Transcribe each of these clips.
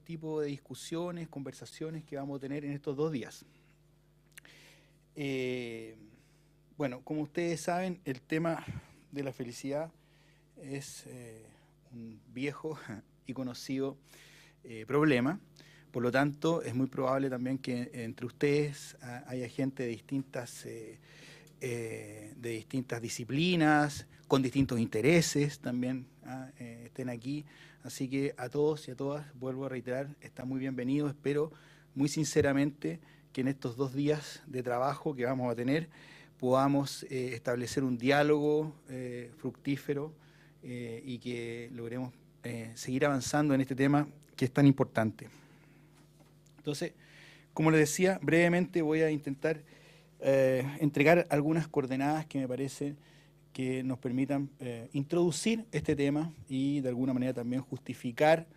tipo de discusiones, conversaciones que vamos a tener en estos 2 días. Bueno, como ustedes saben, el tema de la felicidad es un viejo y conocido problema. Por lo tanto, es muy probable también que entre ustedes haya gente de distintas disciplinas, con distintos intereses también estén aquí. Así que a todos y a todas, vuelvo a reiterar, están muy bienvenidos. Espero muy sinceramente que en estos 2 días de trabajo que vamos a tener podamos establecer un diálogo fructífero y que logremos seguir avanzando en este tema que es tan importante. Entonces, como les decía, brevemente voy a intentar entregar algunas coordenadas que me parece que nos permitan introducir este tema y de alguna manera también justificar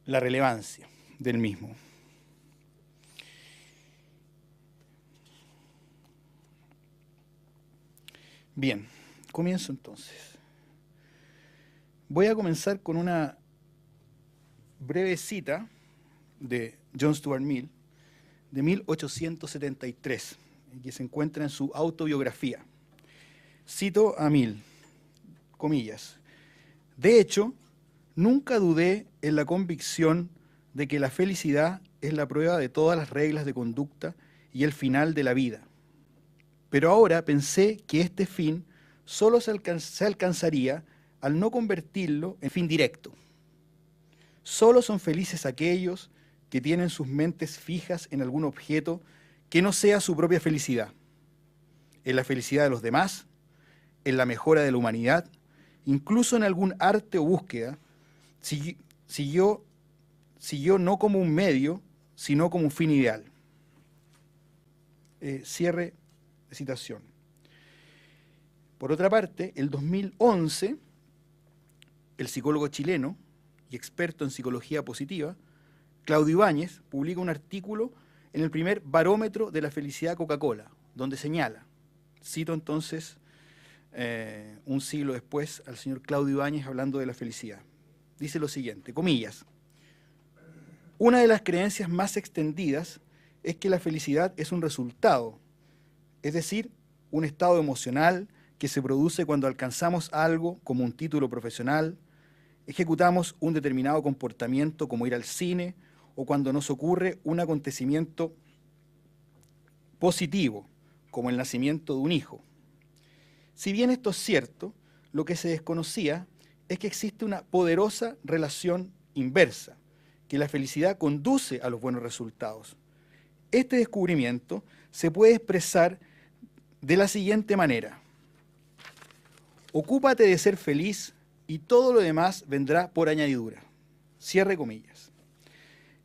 la relevancia del mismo. Bien, comienzo entonces. Voy a comenzar con una breve cita de John Stuart Mill, de 1873, que se encuentra en su autobiografía. Cito a Mill, comillas: "De hecho, nunca dudé en la convicción de que la felicidad es la prueba de todas las reglas de conducta y el final de la vida. Pero ahora pensé que este fin solo se alcanzaría al no convertirlo en fin directo. Solo son felices aquellos que tienen sus mentes fijas en algún objeto que no sea su propia felicidad, en la felicidad de los demás, en la mejora de la humanidad, incluso en algún arte o búsqueda, siguió no como un medio, sino como un fin ideal". Cierre de citación. Por otra parte, el 2011, el psicólogo chileno y experto en psicología positiva, Claudio Ibáñez, publica un artículo en el primer barómetro de la felicidad Coca-Cola, donde señala, cito entonces un siglo después al señor Claudio Ibáñez hablando de la felicidad. Dice lo siguiente, comillas: "Una de las creencias más extendidas es que la felicidad es un resultado, es decir, un estado emocional que se produce cuando alcanzamos algo como un título profesional, ejecutamos un determinado comportamiento como ir al cine o cuando nos ocurre un acontecimiento positivo como el nacimiento de un hijo. Si bien esto es cierto, lo que se desconocía es que existe una poderosa relación inversa, que la felicidad conduce a los buenos resultados. Este descubrimiento se puede expresar de la siguiente manera: ocúpate de ser feliz y todo lo demás vendrá por añadidura". Cierre comillas.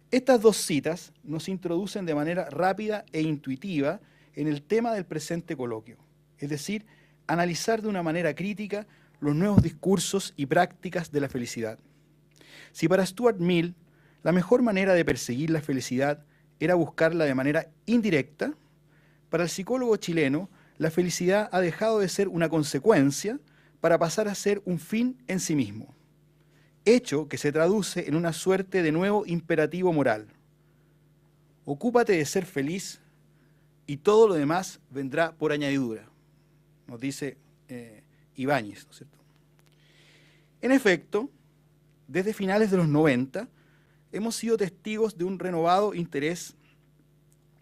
Estas dos citas nos introducen de manera rápida e intuitiva en el tema del presente coloquio, es decir, analizar de una manera crítica los nuevos discursos y prácticas de la felicidad. Si para Stuart Mill la mejor manera de perseguir la felicidad era buscarla de manera indirecta, para el psicólogo chileno la felicidad ha dejado de ser una consecuencia para pasar a ser un fin en sí mismo, hecho que se traduce en una suerte de nuevo imperativo moral. Ocúpate de ser feliz y todo lo demás vendrá por añadidura, nos dice Ibáñez, ¿no es cierto? En efecto, desde finales de los 90, hemos sido testigos de un renovado interés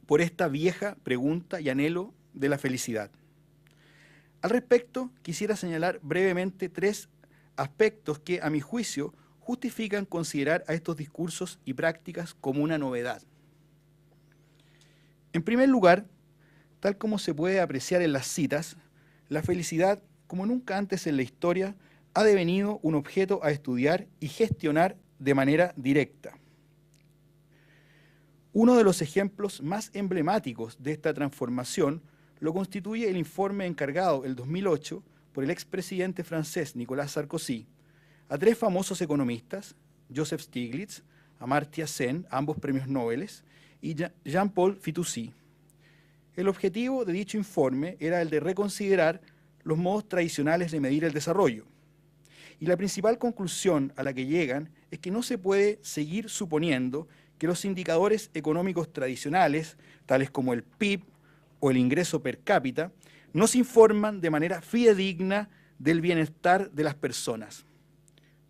por esta vieja pregunta y anhelo de la felicidad. Al respecto, quisiera señalar brevemente 3 aspectos que, a mi juicio, justifican considerar a estos discursos y prácticas como una novedad. En primer lugar, tal como se puede apreciar en las citas, la felicidad, como nunca antes en la historia, ha devenido un objeto a estudiar y gestionar de manera directa. Uno de los ejemplos más emblemáticos de esta transformación lo constituye el informe encargado en 2008 por el expresidente francés Nicolas Sarkozy a 3 famosos economistas, Joseph Stiglitz, Amartya Sen, ambos premios Nobel, y Jean-Paul Fitoussi. El objetivo de dicho informe era el de reconsiderar los modos tradicionales de medir el desarrollo Y la principal conclusión a la que llegan es que no se puede seguir suponiendo que los indicadores económicos tradicionales, tales como el PIB o el ingreso per cápita, nos informan de manera fidedigna del bienestar de las personas.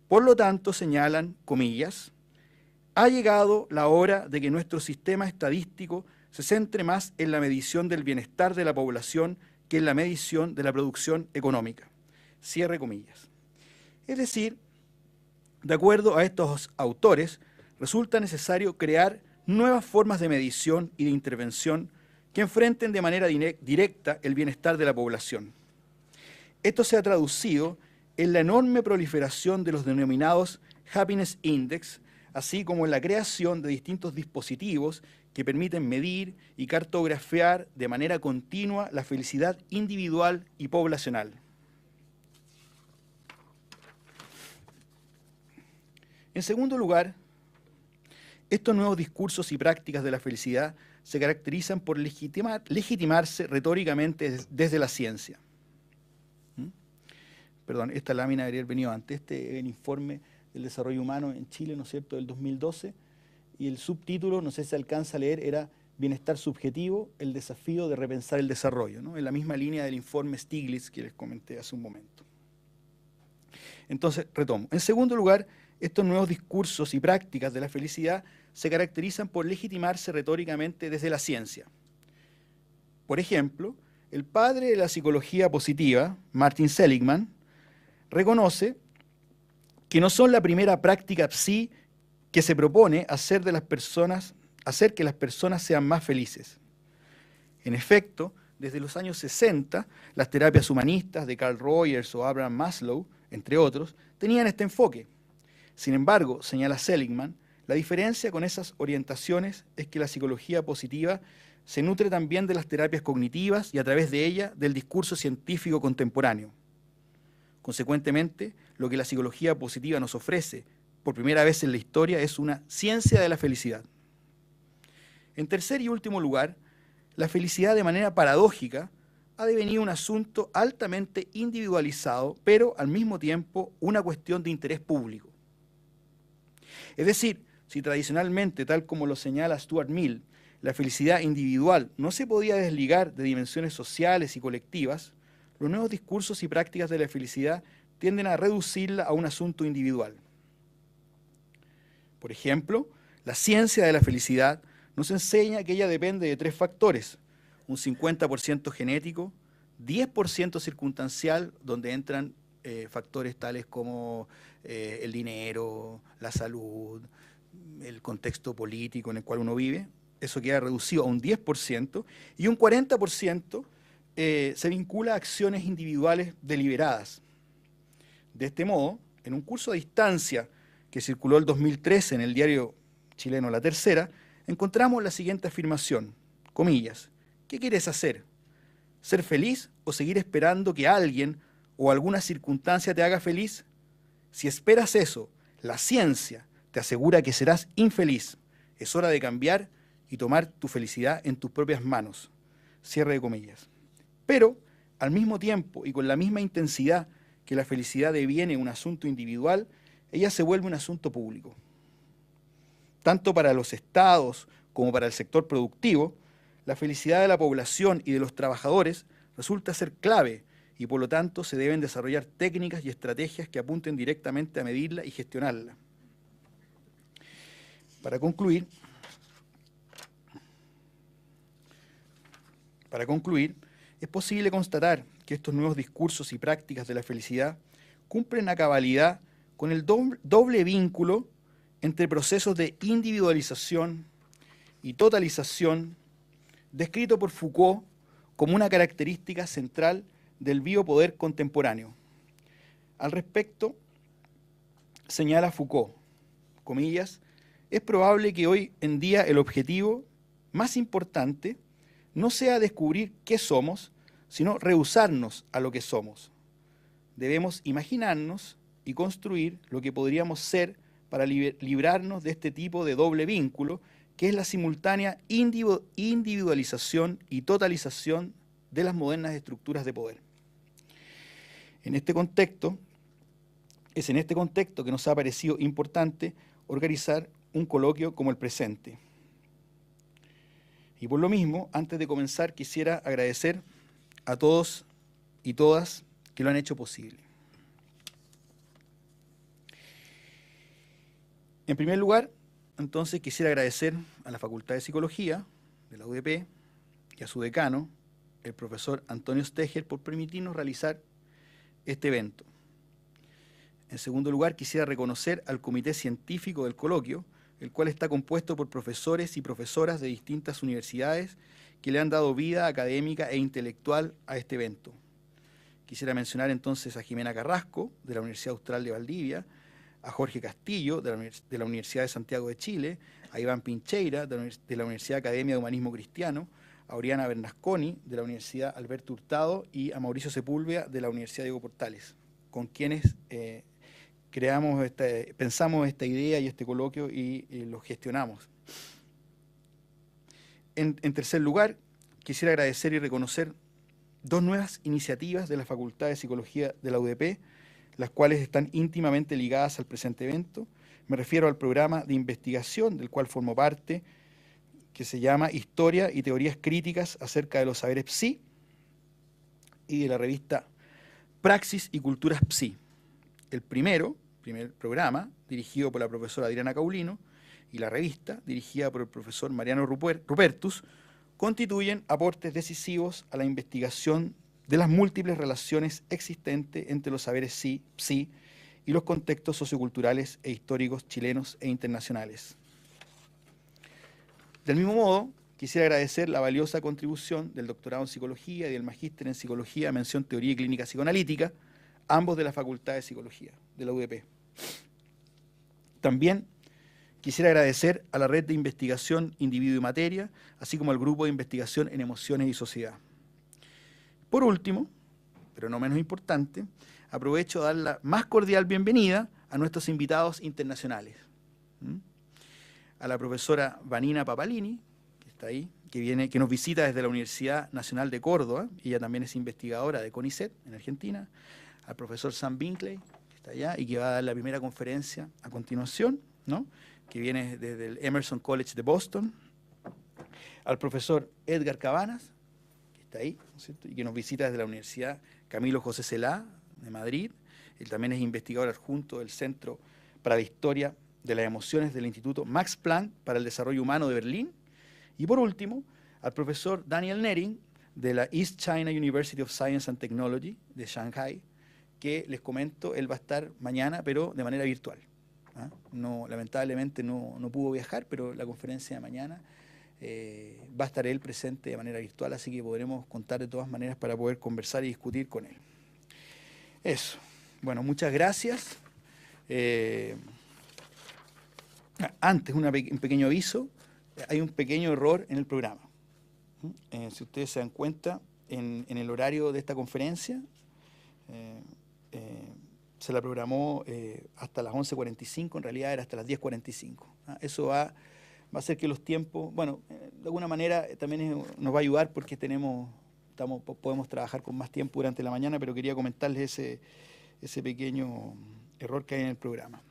Por lo tanto, señalan, comillas, ha llegado la hora de que nuestro sistema estadístico se centre más en la medición del bienestar de la población que en la medición de la producción económica. Cierre comillas. Es decir, de acuerdo a estos autores, resulta necesario crear nuevas formas de medición y de intervención que enfrenten de manera directa el bienestar de la población. Esto se ha traducido en la enorme proliferación de los denominados Happiness Index, así como en la creación de distintos dispositivos que permiten medir y cartografiar de manera continua la felicidad individual y poblacional. En segundo lugar, estos nuevos discursos y prácticas de la felicidad se caracterizan por legitimarse retóricamente desde la ciencia. Perdón, esta lámina debería haber venido antes. Este es el informe del desarrollo humano en Chile, ¿no es cierto?, del 2012, y el subtítulo, no sé si se alcanza a leer, era Bienestar subjetivo, el desafío de repensar el desarrollo, ¿no?, en la misma línea del informe Stiglitz que les comenté hace un momento. Entonces, retomo. En segundo lugar, estos nuevos discursos y prácticas de la felicidad se caracterizan por legitimarse retóricamente desde la ciencia. Por ejemplo, el padre de la psicología positiva, Martin Seligman, reconoce que no son la primera práctica psi que se propone hacer que las personas sean más felices. En efecto, desde los años 60, las terapias humanistas de Carl Rogers o Abraham Maslow, entre otros, tenían este enfoque. Sin embargo, señala Seligman, la diferencia con esas orientaciones es que la psicología positiva se nutre también de las terapias cognitivas y a través de ella del discurso científico contemporáneo. Consecuentemente, lo que la psicología positiva nos ofrece por primera vez en la historia es una ciencia de la felicidad. En tercer y último lugar, la felicidad de manera paradójica ha devenido un asunto altamente individualizado, pero al mismo tiempo una cuestión de interés público. Es decir, si tradicionalmente, tal como lo señala Stuart Mill, la felicidad individual no se podía desligar de dimensiones sociales y colectivas, los nuevos discursos y prácticas de la felicidad tienden a reducirla a un asunto individual. Por ejemplo, la ciencia de la felicidad nos enseña que ella depende de tres factores: un 50% genético, 10% circunstancial, donde entran factores tales como el dinero, la salud, el contexto político en el cual uno vive. Eso queda reducido a un 10%, y un 40% se vincula a acciones individuales deliberadas. De este modo, en un curso a distancia que circuló el 2013 en el diario chileno La Tercera, encontramos la siguiente afirmación, comillas: ¿qué quieres hacer? ¿Ser feliz o seguir esperando que alguien o alguna circunstancia te haga feliz? Si esperas eso, la ciencia te asegura que serás infeliz. Es hora de cambiar y tomar tu felicidad en tus propias manos. Cierre de comillas. Pero, al mismo tiempo y con la misma intensidad que la felicidad deviene un asunto individual, ella se vuelve un asunto público. Tanto para los estados como para el sector productivo, la felicidad de la población y de los trabajadores resulta ser clave y por lo tanto se deben desarrollar técnicas y estrategias que apunten directamente a medirla y gestionarla. Para concluir, es posible constatar que estos nuevos discursos y prácticas de la felicidad cumplen a cabalidad con el doble vínculo entre procesos de individualización y totalización descrito por Foucault como una característica central del biopoder contemporáneo. Al respecto, señala Foucault, comillas, es probable que hoy en día el objetivo más importante no sea descubrir qué somos, sino rehusarnos a lo que somos. Debemos imaginarnos y construir lo que podríamos ser para librarnos de este tipo de doble vínculo, que es la simultánea individualización y totalización de las modernas estructuras de poder. En este contexto, Es en este contexto que nos ha parecido importante organizar un coloquio como el presente. Y por lo mismo, antes de comenzar, quisiera agradecer a todos y todas que lo han hecho posible. En primer lugar, entonces, quisiera agradecer a la Facultad de Psicología de la UDP y a su decano, el profesor Antonio Steger, por permitirnos realizar este evento. En segundo lugar, quisiera reconocer al comité científico del coloquio, el cual está compuesto por profesores y profesoras de distintas universidades que le han dado vida académica e intelectual a este evento. Quisiera mencionar entonces a Jimena Carrasco, de la Universidad Austral de Valdivia, a Jorge Castillo, de la Universidad de Santiago de Chile, a Iván Pincheira, de la Universidad Academia de Humanismo Cristiano, a Oriana Bernasconi, de la Universidad Alberto Hurtado, y a Mauricio Sepúlveda, de la Universidad Diego Portales, con quienes pensamos esta idea y este coloquio y lo gestionamos. En tercer lugar, quisiera agradecer y reconocer dos nuevas iniciativas de la Facultad de Psicología de la UDP, las cuales están íntimamente ligadas al presente evento. Me refiero al programa de investigación del cual formo parte, que se llama Historia y Teorías Críticas acerca de los saberes Psi, y de la revista Praxis y Culturas Psi. El primer programa, dirigido por la profesora Adriana Caulino, y la revista, dirigida por el profesor Mariano Rupertus, constituyen aportes decisivos a la investigación de las múltiples relaciones existentes entre los saberes Psi y los contextos socioculturales e históricos chilenos e internacionales. Del mismo modo, quisiera agradecer la valiosa contribución del doctorado en Psicología y del magíster en Psicología, mención Teoría y Clínica Psicoanalítica, ambos de la Facultad de Psicología de la UDP. También quisiera agradecer a la Red de Investigación Individuo y Materia, así como al Grupo de Investigación en Emociones y Sociedad. Por último, pero no menos importante, aprovecho de dar la más cordial bienvenida a nuestros invitados internacionales. A la profesora Vanina Papalini, que está ahí, que nos visita desde la Universidad Nacional de Córdoba, ella también es investigadora de CONICET en Argentina, al profesor Sam Binkley, que está allá y que va a dar la primera conferencia a continuación, ¿no?, que viene desde el Emerson College de Boston, al profesor Edgar Cabanas, que está ahí, ¿no es cierto?, y que nos visita desde la Universidad Camilo José Cela de Madrid. Él también es investigador adjunto del Centro para la Historia de las Emociones del Instituto Max Planck para el Desarrollo Humano de Berlín. Y por último, al profesor Daniel Nering, de la East China University of Science and Technology de Shanghai, que les comento, él va a estar mañana, pero de manera virtual. No, lamentablemente no pudo viajar, pero la conferencia de mañana va a estar él presente de manera virtual, así que podremos contar de todas maneras para poder conversar y discutir con él. Eso. Bueno, muchas gracias. Antes, un pequeño aviso. Hay un pequeño error en el programa. Si ustedes se dan cuenta, en el horario de esta conferencia, se la programó hasta las 11:45, en realidad era hasta las 10:45. Eso va a hacer que los tiempos, bueno, de alguna manera también nos va a ayudar porque podemos trabajar con más tiempo durante la mañana, pero quería comentarles ese pequeño error que hay en el programa.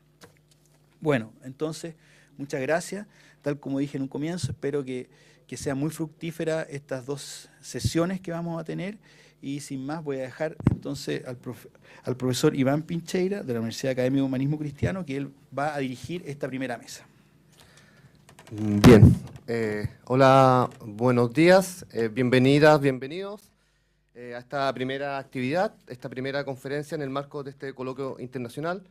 Bueno, entonces, muchas gracias. Tal como dije en un comienzo, espero que sean muy fructíferas estas dos sesiones que vamos a tener. Y sin más, voy a dejar entonces al profesor Iván Pincheira, de la Universidad Academia de Humanismo Cristiano, que él va a dirigir esta primera mesa. Bien. Hola, buenos días. Bienvenidas, bienvenidos a esta primera actividad, esta primera conferencia en el marco de este coloquio internacional.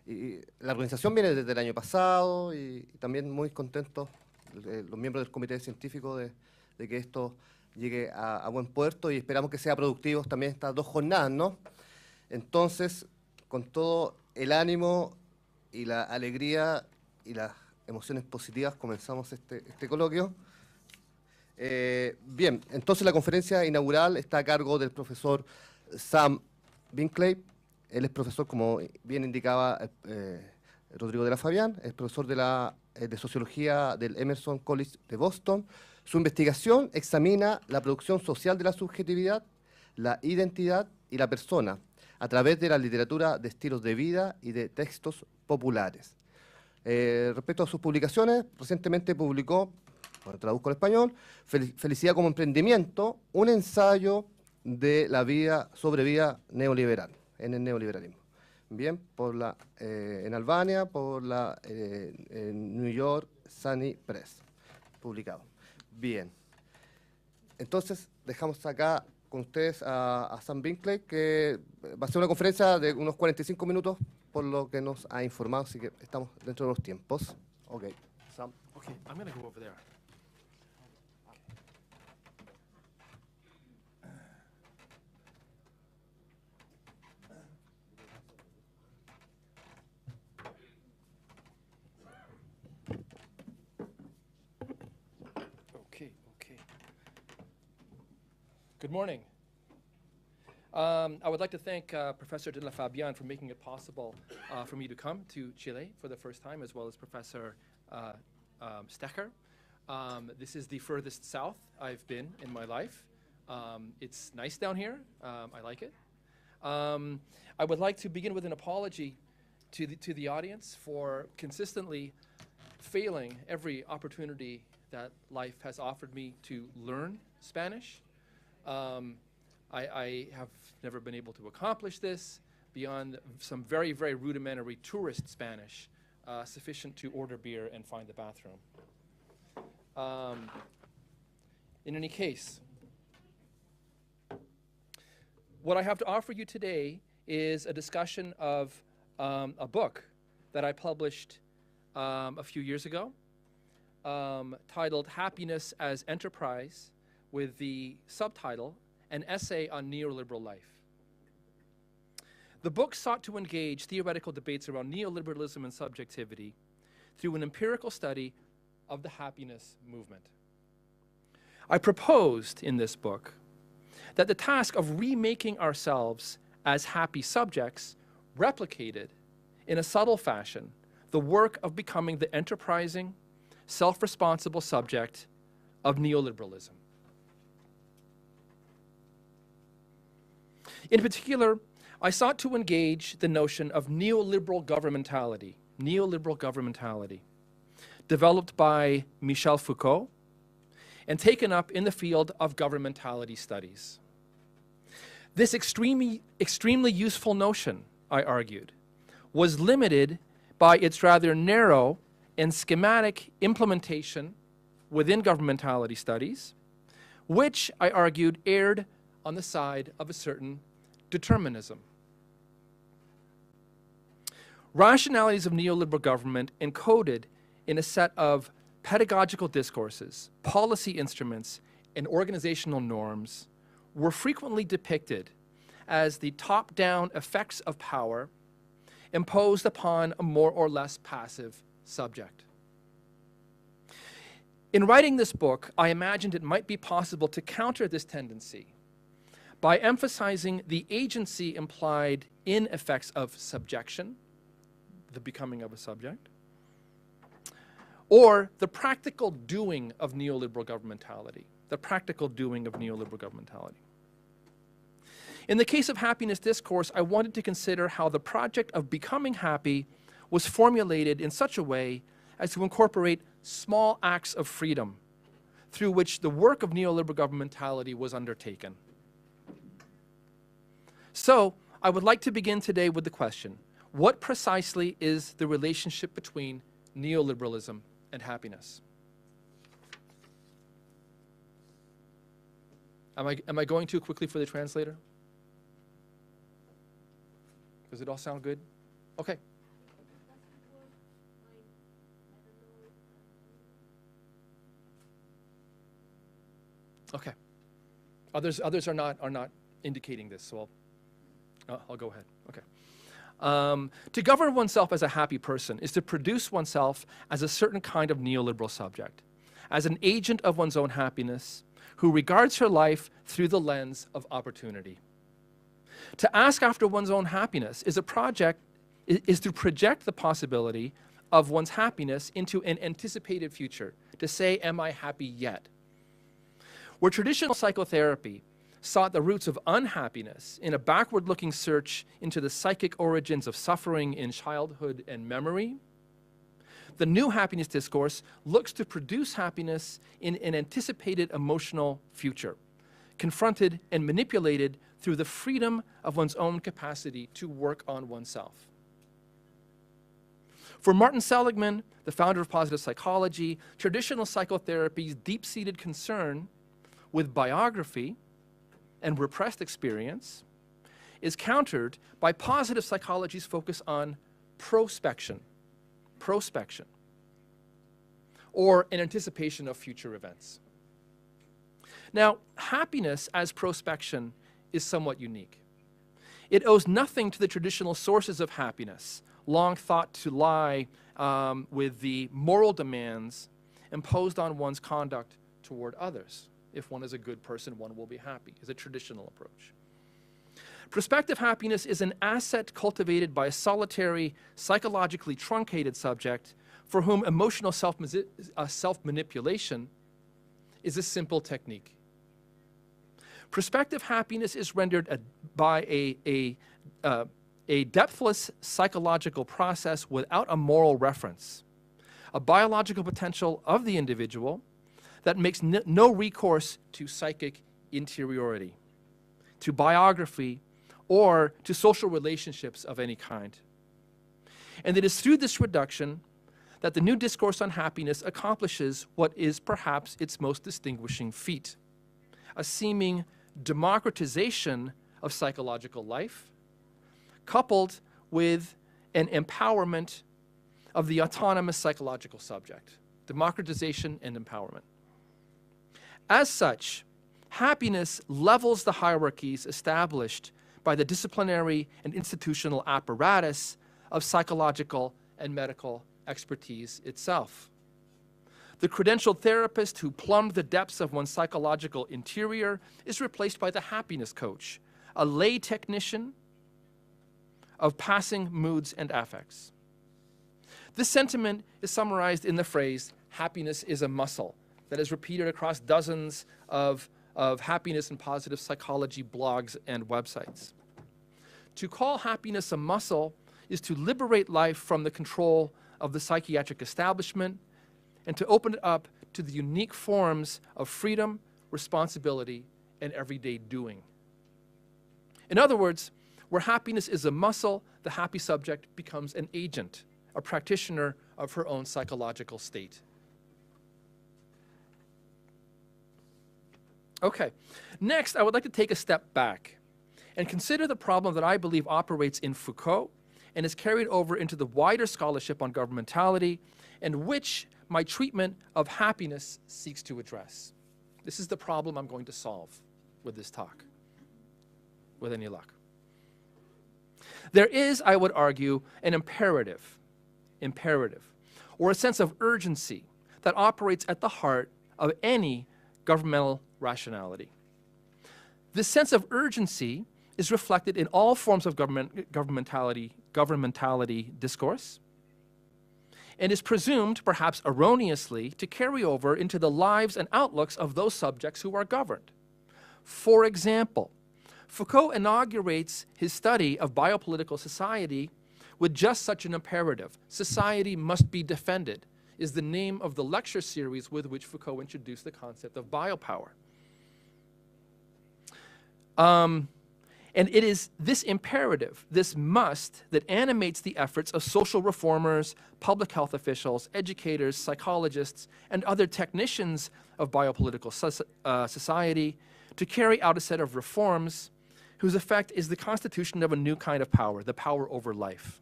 Y la organización viene desde el año pasado y también muy contentos los miembros del comité científico de que esto llegue a buen puerto y esperamos que sea productivo también estas dos jornadas, ¿no? Entonces, con todo el ánimo y la alegría y las emociones positivas comenzamos este coloquio. Bien, entonces la conferencia inaugural está a cargo del profesor Sam Binkley. Él es profesor, como bien indicaba Rodrigo de la Fabián, es profesor de Sociología del Emerson College de Boston. Su investigación examina la producción social de la subjetividad, la identidad y la persona, a través de la literatura de estilos de vida y de textos populares. Respecto a sus publicaciones, recientemente publicó, bueno, traduzco al español, Felicidad como emprendimiento, un ensayo de la vida, sobre vida neoliberal, en el neoliberalismo. Bien, en Albania, por la New York Sunny Press, publicado. Bien, entonces dejamos acá con ustedes a Sam Binkley, que va a ser una conferencia de unos 45 minutos, por lo que nos ha informado, así que estamos dentro de los tiempos. Ok, Sam. Okay, I'm going to go over there. Okay. Good morning. I would like to thank Professor de la Fabian for making it possible for me to come to Chile for the first time, as well as Professor Stecher. This is the furthest south I've been in my life. It's nice down here. I like it. I would like to begin with an apology to the audience for consistently failing every opportunity that life has offered me to learn Spanish. I have never been able to accomplish this beyond some very, very rudimentary tourist Spanish, sufficient to order beer and find the bathroom. In any case, what I have to offer you today is a discussion of a book that I published a few years ago, titled Happiness as Enterprise, with the subtitle, An Essay on Neoliberal Life. The book sought to engage theoretical debates around neoliberalism and subjectivity through an empirical study of the happiness movement. I proposed in this book that the task of remaking ourselves as happy subjects replicated in a subtle fashion the work of becoming the enterprising, self-responsible subject of neoliberalism. In particular, I sought to engage the notion of neoliberal governmentality, developed by Michel Foucault and taken up in the field of governmentality studies. This extremely useful notion, I argued, was limited by its rather narrow and schematic implementation within governmentality studies, which, I argued, erred on the side of a certain determinism. Rationalities of neoliberal government encoded in a set of pedagogical discourses, policy instruments, and organizational norms were frequently depicted as the top-down effects of power imposed upon a more or less passive subject. In writing this book, I imagined it might be possible to counter this tendency by emphasizing the agency implied in effects of subjection, the becoming of a subject, or the practical doing of neoliberal governmentality, In the case of happiness discourse, I wanted to consider how the project of becoming happy was formulated in such a way as to incorporate small acts of freedom through which the work of neoliberal governmentality was undertaken. So, I would like to begin today with the question, what precisely is the relationship between neoliberalism and happiness? Am I going too quickly for the translator? Does it all sound good? Okay. Okay. Others are not indicating this, so I'll go ahead. Okay. To govern oneself as a happy person is to produce oneself as a certain kind of neoliberal subject, as an agent of one's own happiness, who regards her life through the lens of opportunity. To ask after one's own happiness is to project the possibility of one's happiness into an anticipated future, to say, am I happy yet? Where traditional psychotherapy sought the roots of unhappiness in a backward-looking search into the psychic origins of suffering in childhood and memory, the new happiness discourse looks to produce happiness in an anticipated emotional future, confronted and manipulated through the freedom of one's own capacity to work on oneself. For Martin Seligman, the founder of positive psychology, traditional psychotherapy's deep-seated concern with biography and repressed experience is countered by positive psychology's focus on prospection, or an anticipation of future events. Now, happiness as prospection is somewhat unique. It owes nothing to the traditional sources of happiness, long thought to lie with the moral demands imposed on one's conduct toward others. If one is a good person, one will be happy, is a traditional approach. Prospective happiness is an asset cultivated by a solitary, psychologically truncated subject for whom emotional self-manipulation is a simple technique. Prospective happiness is rendered by a depthless psychological process without a moral reference, a biological potential of the individual that makes no recourse to psychic interiority, to biography, or to social relationships of any kind. And it is through this reduction that the new discourse on happiness accomplishes what is perhaps its most distinguishing feat, a seeming democratization of psychological life, coupled with an empowerment of the autonomous psychological subject, democratization and empowerment. As such, happiness levels the hierarchies established by the disciplinary and institutional apparatus of psychological and medical expertise itself. The credentialed therapist who plumbed the depths of one's psychological interior is replaced by the happiness coach, a lay technician of passing moods and affects. This sentiment is summarized in the phrase, happiness is a muscle, that is repeated across dozens of happiness and positive psychology blogs and websites. To call happiness a muscle is to liberate life from the control of the psychiatric establishment and to open it up to the unique forms of freedom, responsibility, and everyday doing. In other words, where happiness is a muscle, the happy subject becomes an agent, a practitioner of her own psychological state. Okay, next I would like to take a step back and consider the problem that I believe operates in Foucault and is carried over into the wider scholarship on governmentality, and which my treatment of happiness seeks to address. This is the problem I'm going to solve with this talk, with any luck. There is, I would argue, an imperative, or a sense of urgency that operates at the heart of any governmental rationality. This sense of urgency is reflected in all forms of governmentality discourse, and is presumed, perhaps erroneously, to carry over into the lives and outlooks of those subjects who are governed. For example, Foucault inaugurates his study of biopolitical society with just such an imperative. Society must be defended is the name of the lecture series with which Foucault introduced the concept of biopower. And it is this imperative, this must, that animates the efforts of social reformers, public health officials, educators, psychologists, and other technicians of biopolitical society to carry out a set of reforms whose effect is the constitution of a new kind of power, the power over life.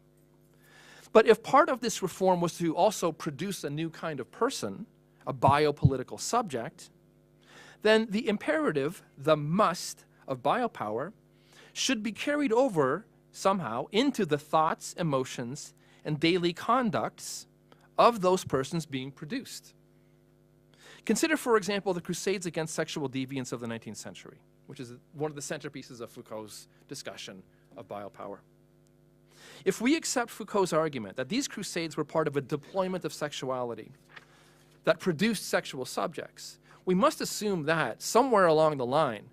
But if part of this reform was to also produce a new kind of person, a biopolitical subject, then the imperative, the must of biopower, should be carried over somehow into the thoughts, emotions, and daily conducts of those persons being produced. Consider, for example, the crusades against sexual deviance of the 19th century, which is one of the centerpieces of Foucault's discussion of biopower. If we accept Foucault's argument that these crusades were part of a deployment of sexuality that produced sexual subjects, we must assume that somewhere along the line,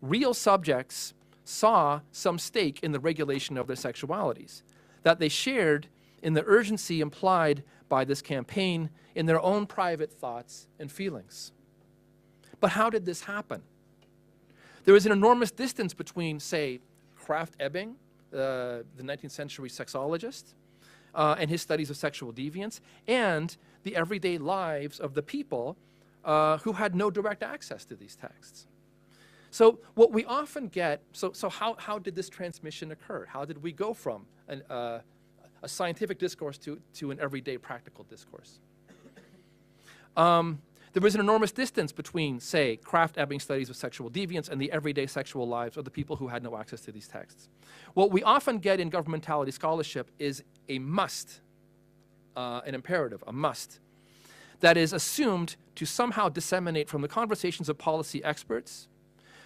real subjects saw some stake in the regulation of their sexualities, that they shared in the urgency implied by this campaign in their own private thoughts and feelings. But how did this happen? There is an enormous distance between, say, Krafft-Ebing, the 19th century sexologist, and his studies of sexual deviance, and the everyday lives of the people who had no direct access to these texts. So what we often get, so how did this transmission occur? How did we go from a scientific discourse to an everyday practical discourse? There was an enormous distance between, say, Krafft-Ebing studies of sexual deviance and the everyday sexual lives of the people who had no access to these texts. What we often get in governmentality scholarship is a must, an imperative, a must, that is assumed to somehow disseminate from the conversations of policy experts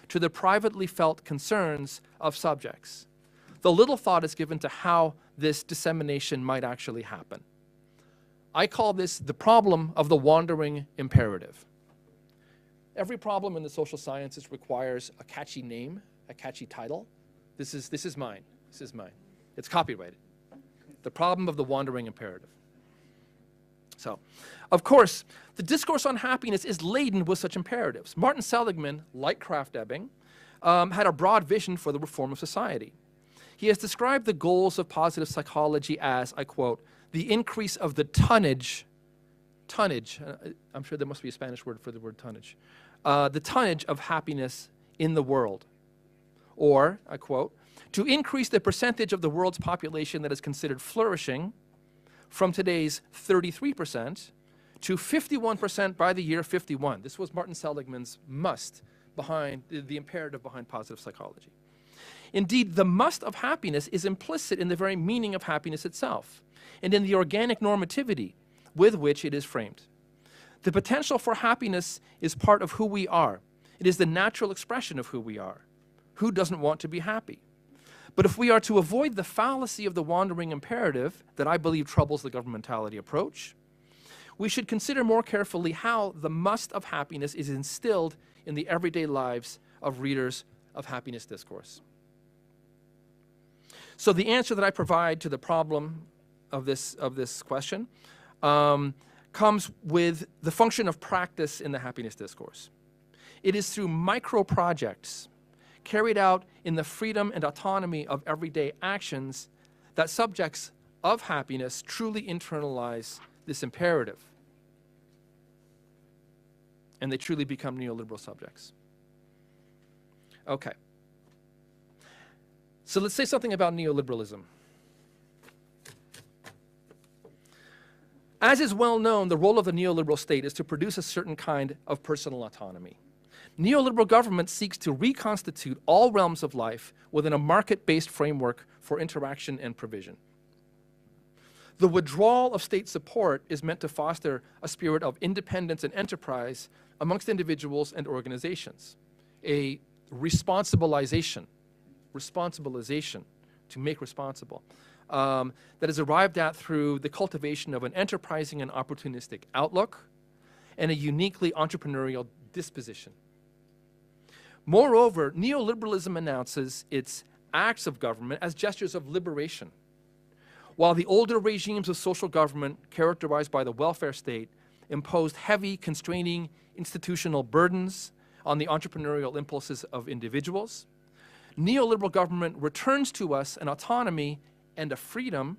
to the privately felt concerns of subjects. The little thought is given to how this dissemination might actually happen. I call this the problem of the wandering imperative. Every problem in the social sciences requires a catchy name, a catchy title. This is mine. This is mine. It's copyrighted. The problem of the wandering imperative. So, of course, the discourse on happiness is laden with such imperatives. Martin Seligman, like Krafft-Ebing, had a broad vision for the reform of society. He has described the goals of positive psychology as, I quote, the increase of the tonnage, I'm sure there must be a Spanish word for the word tonnage, the tonnage of happiness in the world. Or, I quote, to increase the percentage of the world's population that is considered flourishing from today's 33% to 51% by the year 51. This was Martin Seligman's must behind the imperative behind positive psychology. Indeed, the must of happiness is implicit in the very meaning of happiness itself and in the organic normativity with which it is framed. The potential for happiness is part of who we are. It is the natural expression of who we are. Who doesn't want to be happy? But if we are to avoid the fallacy of the wandering imperative that I believe troubles the governmentality approach, we should consider more carefully how the must of happiness is instilled in the everyday lives of readers of happiness discourse. So the answer that I provide to the problem of this question comes with the function of practice in the happiness discourse. It is through micro-projects carried out in the freedom and autonomy of everyday actions that subjects of happiness truly internalize this imperative. And they truly become neoliberal subjects. Okay. So let's say something about neoliberalism. As is well known, the role of the neoliberal state is to produce a certain kind of personal autonomy. Neoliberal government seeks to reconstitute all realms of life within a market-based framework for interaction and provision. The withdrawal of state support is meant to foster a spirit of independence and enterprise amongst individuals and organizations, a responsibilization, to make responsible, that is arrived at through the cultivation of an enterprising and opportunistic outlook and a uniquely entrepreneurial disposition. Moreover, neoliberalism announces its acts of government as gestures of liberation, while the older regimes of social government, characterized by the welfare state, imposed heavy, constraining institutional burdens on the entrepreneurial impulses of individuals. Neoliberal government returns to us an autonomy and a freedom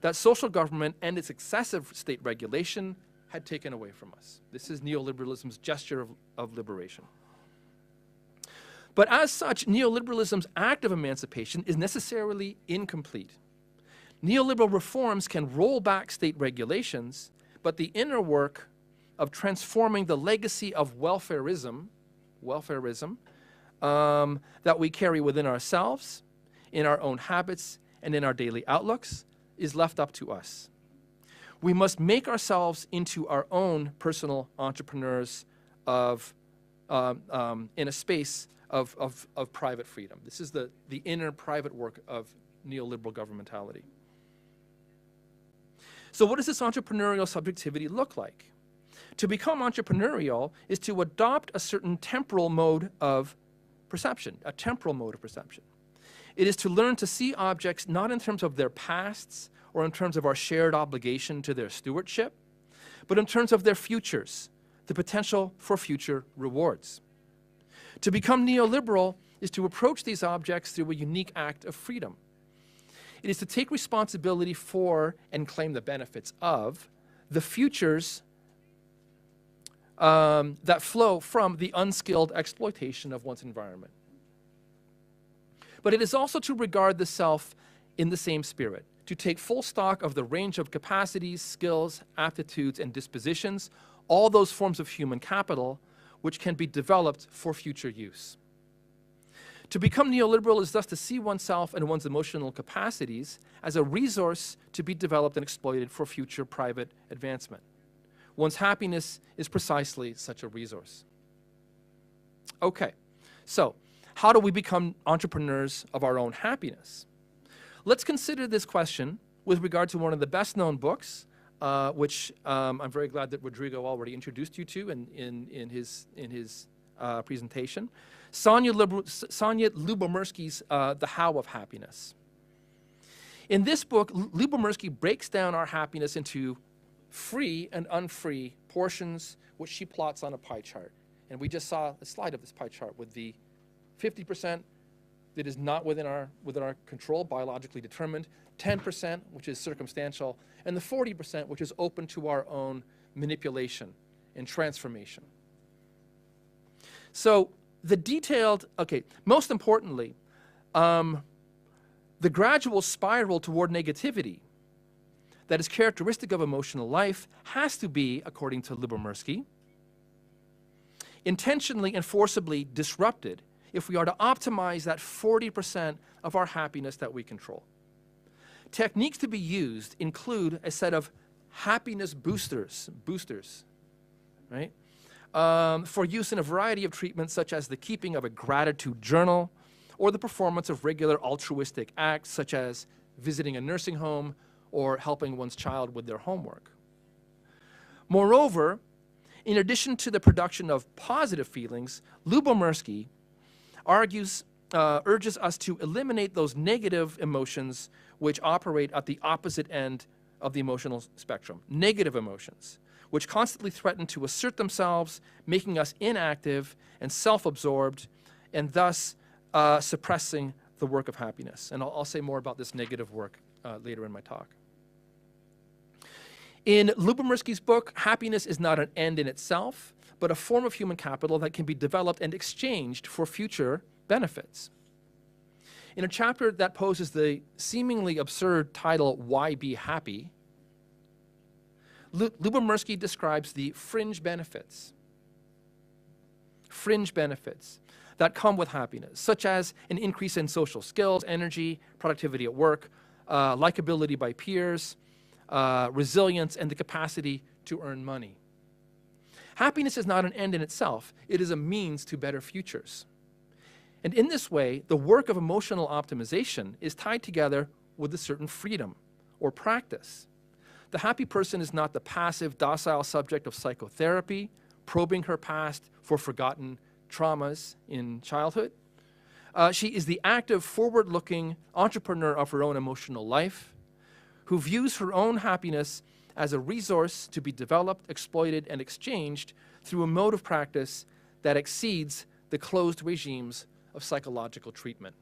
that social government and its excessive state regulation had taken away from us. This is neoliberalism's gesture of liberation. But as such, neoliberalism's act of emancipation is necessarily incomplete. Neoliberal reforms can roll back state regulations, but the inner work of transforming the legacy of welfarism that we carry within ourselves, in our own habits, and in our daily outlooks is left up to us. We must make ourselves into our own personal entrepreneurs in a space of private freedom. This is the inner private work of neoliberal governmentality. So what does this entrepreneurial subjectivity look like? To become entrepreneurial is to adopt a certain temporal mode of perception, a temporal mode of perception. It is to learn to see objects not in terms of their pasts or in terms of our shared obligation to their stewardship, but in terms of their futures, the potential for future rewards. To become neoliberal is to approach these objects through a unique act of freedom. It is to take responsibility for and claim the benefits of the futures that flow from the unskilled exploitation of one's environment. But it is also to regard the self in the same spirit, to take full stock of the range of capacities, skills, aptitudes, and dispositions, all those forms of human capital which can be developed for future use. To become neoliberal is thus to see oneself and one's emotional capacities as a resource to be developed and exploited for future private advancement. One's happiness is precisely such a resource. Okay, so how do we become entrepreneurs of our own happiness? Let's consider this question with regard to one of the best-known books, which I'm very glad that Rodrigo already introduced you to in his presentation. Sonja Lyubomirsky's The How of Happiness. In this book, Lyubomirsky breaks down our happiness into free and unfree portions, which she plots on a pie chart. And we just saw a slide of this pie chart with the 50% that is not within our control, biologically determined, 10%, which is circumstantial, and the 40%, which is open to our own manipulation and transformation. So the detailed, okay, most importantly, the gradual spiral toward negativity that is characteristic of emotional life has to be, according to Lyubomirsky, intentionally and forcibly disrupted if we are to optimize that 40% of our happiness that we control. Techniques to be used include a set of happiness boosters, right? For use in a variety of treatments such as the keeping of a gratitude journal or the performance of regular altruistic acts such as visiting a nursing home or helping one's child with their homework. Moreover, in addition to the production of positive feelings, Lyubomirsky urges us to eliminate those negative emotions which operate at the opposite end of the emotional spectrum, negative emotions, which constantly threaten to assert themselves, making us inactive and self-absorbed, and thus suppressing the work of happiness. And I'll say more about this negative work later in my talk. In Lyubomirsky's book, happiness is not an end in itself, but a form of human capital that can be developed and exchanged for future benefits. In a chapter that poses the seemingly absurd title, Why Be Happy?, Lyubomirsky describes the fringe benefits that come with happiness, such as an increase in social skills, energy, productivity at work, likability by peers, resilience, and the capacity to earn money. Happiness is not an end in itself. It is a means to better futures. And in this way, the work of emotional optimization is tied together with a certain freedom or practice. The happy person is not the passive, docile subject of psychotherapy, probing her past for forgotten traumas in childhood. She is the active, forward-looking entrepreneur of her own emotional life, who views her own happiness as a resource to be developed, exploited, and exchanged through a mode of practice that exceeds the closed regimes of psychological treatment.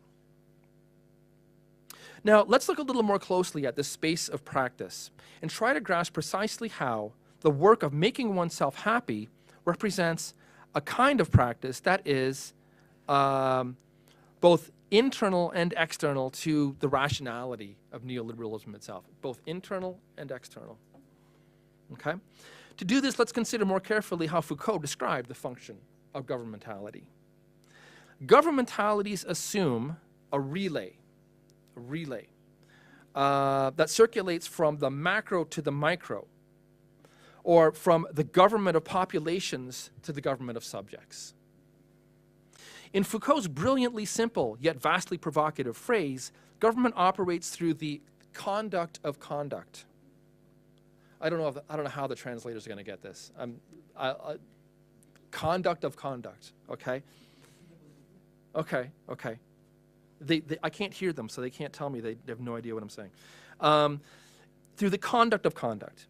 Now, let's look a little more closely at this space of practice and try to grasp precisely how the work of making oneself happy represents a kind of practice that is both internal and external to the rationality of neoliberalism itself, both internal and external. Okay? To do this, let's consider more carefully how Foucault described the function of governmentality. Governmentalities assume a relay that circulates from the macro to the micro, or from the government of populations to the government of subjects. In Foucault's brilliantly simple yet vastly provocative phrase, government operates through the conduct of conduct. I don't know how the translators are going to get this. Conduct of conduct, okay? Okay, okay. I can't hear them, so they can't tell me. They have no idea what I'm saying. Through the conduct of conduct.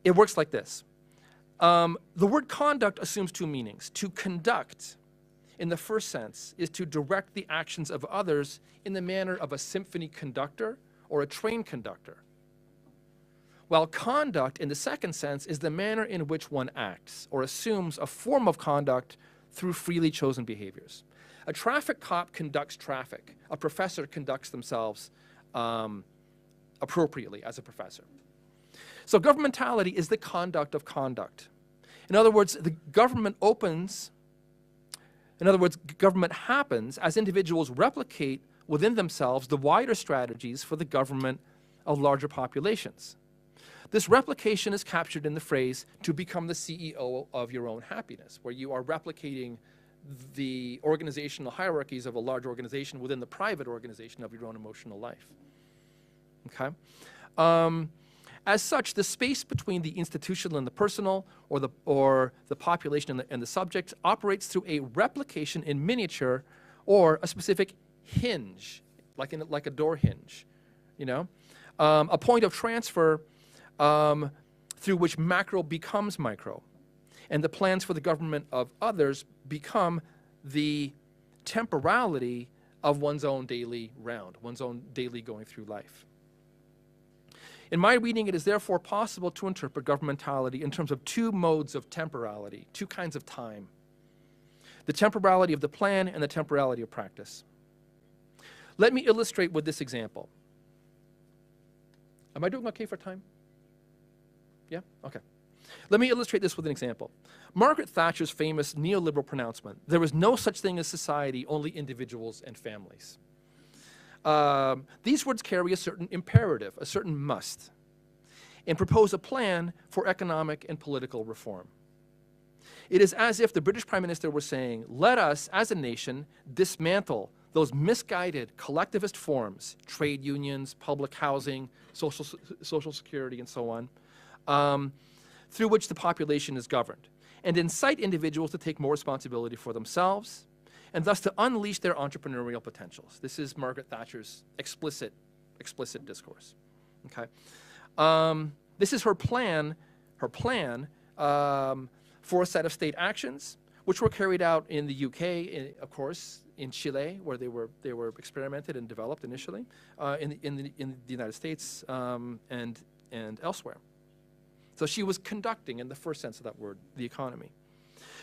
It works like this. The word conduct assumes two meanings. To conduct, in the first sense, is to direct the actions of others in the manner of a symphony conductor or a train conductor. While conduct, in the second sense, is the manner in which one acts or assumes a form of conduct through freely chosen behaviors. A traffic cop conducts traffic. A professor conducts themselves appropriately as a professor. So governmentality is the conduct of conduct. In other words, government happens as individuals replicate within themselves the wider strategies for the government of larger populations. This replication is captured in the phrase, to become the CEO of your own happiness, where you are replicating the organizational hierarchies of a large organization within the private organization of your own emotional life. Okay? As such, the space between the institutional and the personal, or the population and the subject, operates through a replication in miniature or a specific hinge, like a door hinge, you know? A point of transfer through which macro becomes micro. And the plans for the government of others become the temporality of one's own daily round, one's own daily going through life. In my reading, it is therefore possible to interpret governmentality in terms of two modes of temporality, two kinds of time. The temporality of the plan and the temporality of practice. Let me illustrate with this example. Am I doing okay for time? Yeah? Okay. Let me illustrate this with an example. Margaret Thatcher's famous neoliberal pronouncement, there is no such thing as society, only individuals and families. These words carry a certain imperative, a certain must, and propose a plan for economic and political reform. It is as if the British Prime Minister were saying, let us, as a nation, dismantle those misguided collectivist forms, trade unions, public housing, social security, and so on, through which the population is governed, and incite individuals to take more responsibility for themselves, and thus to unleash their entrepreneurial potentials. This is Margaret Thatcher's explicit discourse. Okay, this is her plan for a set of state actions, which were carried out in the UK, of course, in Chile, where they were experimented and developed initially, in the United States and elsewhere. So she was conducting, in the first sense of that word, the economy.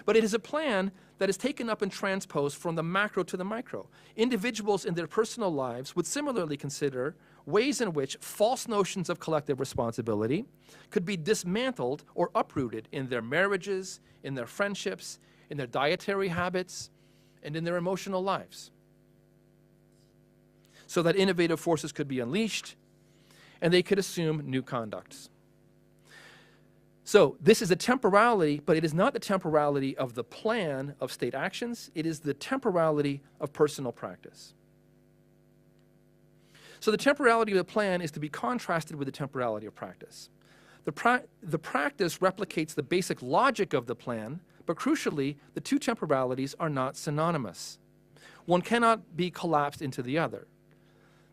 But it is a plan that is taken up and transposed from the macro to the micro. Individuals in their personal lives would similarly consider ways in which false notions of collective responsibility could be dismantled or uprooted in their marriages, in their friendships, in their dietary habits, and in their emotional lives, so that innovative forces could be unleashed and they could assume new conducts. So this is a temporality, but it is not the temporality of the plan of state actions. It is the temporality of personal practice. So the temporality of the plan is to be contrasted with the temporality of practice. The practice replicates the basic logic of the plan, but crucially, the two temporalities are not synonymous. One cannot be collapsed into the other.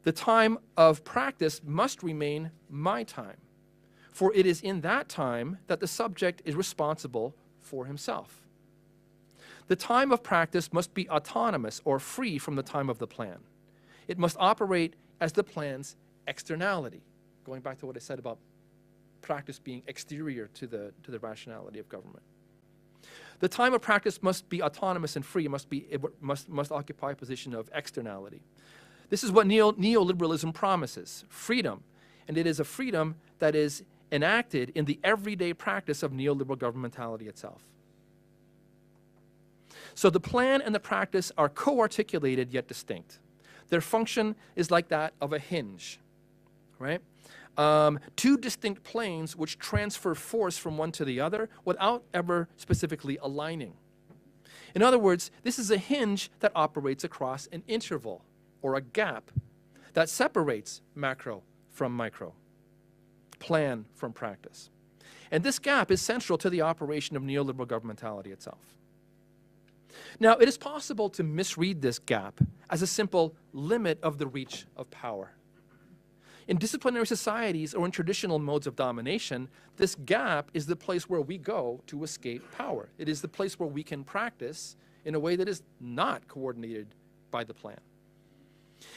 The time of practice must remain my time, for it is in that time that the subject is responsible for himself. The time of practice must be autonomous or free from the time of the plan. It must operate as the plan's externality, going back to what I said about practice being exterior to the rationality of government. The time of practice must be autonomous and free. It must occupy a position of externality. This is what neoliberalism promises, freedom. And it is a freedom that is enacted in the everyday practice of neoliberal governmentality itself. So the plan and the practice are co-articulated yet distinct. Their function is like that of a hinge, right? Two distinct planes which transfer force from one to the other without ever specifically aligning. In other words, this is a hinge that operates across an interval or a gap that separates macro from micro, plan from practice. And this gap is central to the operation of neoliberal governmentality itself. Now, it is possible to misread this gap as a simple limit of the reach of power. In disciplinary societies or in traditional modes of domination, this gap is the place where we go to escape power. It is the place where we can practice in a way that is not coordinated by the plan.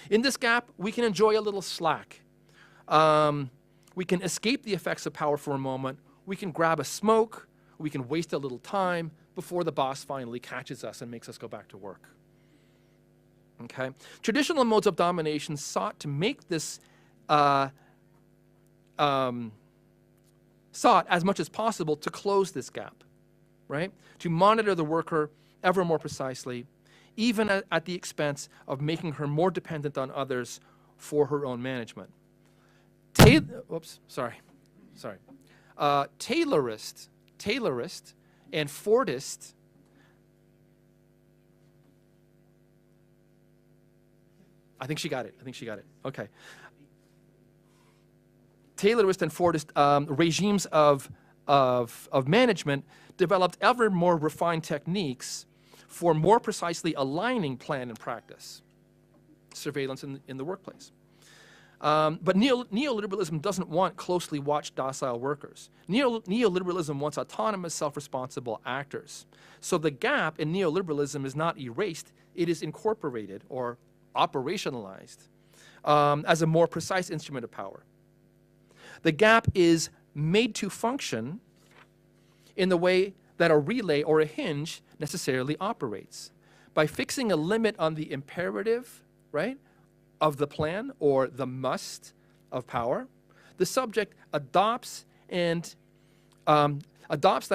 In this gap, we can enjoy a little slack. We can escape the effects of power for a moment. We can grab a smoke. We can waste a little time before the boss finally catches us and makes us go back to work. Okay? Traditional modes of domination sought to make this sought as much as possible to close this gap, right? To monitor the worker ever more precisely, even at the expense of making her more dependent on others for her own management. Taylorist and Fordist I think she got it. Okay. Taylorist and Fordist regimes of management developed ever more refined techniques for more precisely aligning plan and practice, surveillance in the workplace. But neoliberalism doesn't want closely watched docile workers. Neoliberalism wants autonomous, self-responsible actors. So the gap in neoliberalism is not erased, it is incorporated or operationalized as a more precise instrument of power. The gap is made to function in the way that a relay or a hinge necessarily operates. By fixing a limit on the imperative, right, of the plan or the must of power, the subject adopts that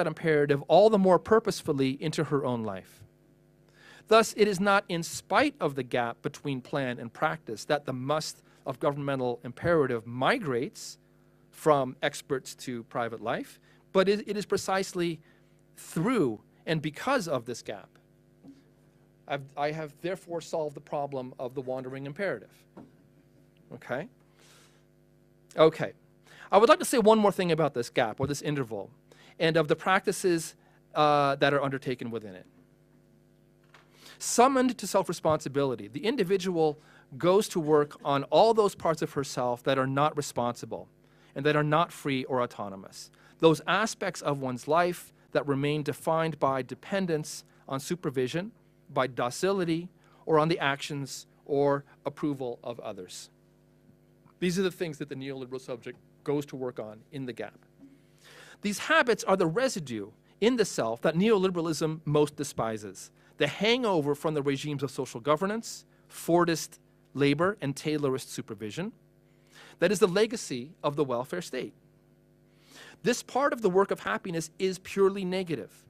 imperative all the more purposefully into her own life. Thus, it is not in spite of the gap between plan and practice that the must of governmental imperative migrates from experts to private life, but it is precisely through and because of this gap. I have therefore solved the problem of the wandering imperative. Okay? Okay. I would like to say one more thing about this gap or this interval and of the practices that are undertaken within it. Summoned to self-responsibility, the individual goes to work on all those parts of herself that are not responsible and that are not free or autonomous. Those aspects of one's life that remain defined by dependence on supervision, by docility, or on the actions or approval of others. These are the things that the neoliberal subject goes to work on in the gap. These habits are the residue in the self that neoliberalism most despises, the hangover from the regimes of social governance, Fordist labor, and Taylorist supervision. That is the legacy of the welfare state. This part of the work of happiness is purely negative.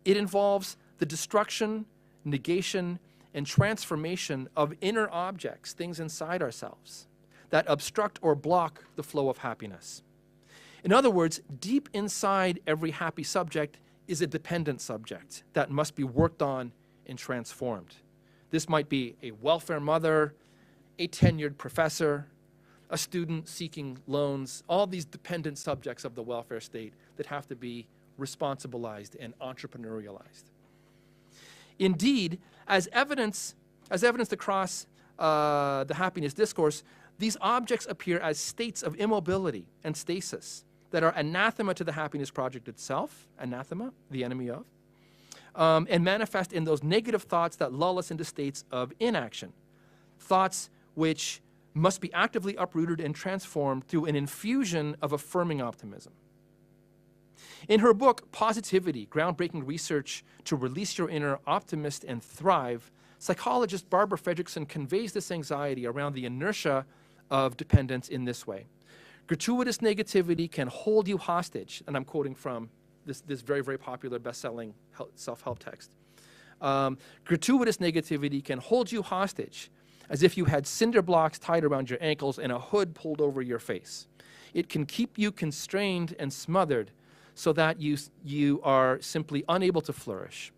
It involves the destruction, negation, and transformation of inner objects, things inside ourselves, that obstruct or block the flow of happiness. In other words, deep inside every happy subject is a dependent subject that must be worked on and transformed. This might be a welfare mother, a tenured professor, a student seeking loans, all these dependent subjects of the welfare state that have to be responsibilized and entrepreneurialized. Indeed, as evidenced across the happiness discourse, these objects appear as states of immobility and stasis that are anathema to the happiness project itself, anathema, the enemy of, and manifest in those negative thoughts that lull us into states of inaction, thoughts which must be actively uprooted and transformed through an infusion of affirming optimism. In her book, Positivity, Groundbreaking Research to Release Your Inner Optimist and Thrive, psychologist Barbara Fredrickson conveys this anxiety around the inertia of dependence in this way. Gratuitous negativity can hold you hostage, and I'm quoting from this very, very popular best-selling self-help text. Gratuitous negativity can hold you hostage as if you had cinder blocks tied around your ankles and a hood pulled over your face. It can keep you constrained and smothered so that you are simply unable to flourish.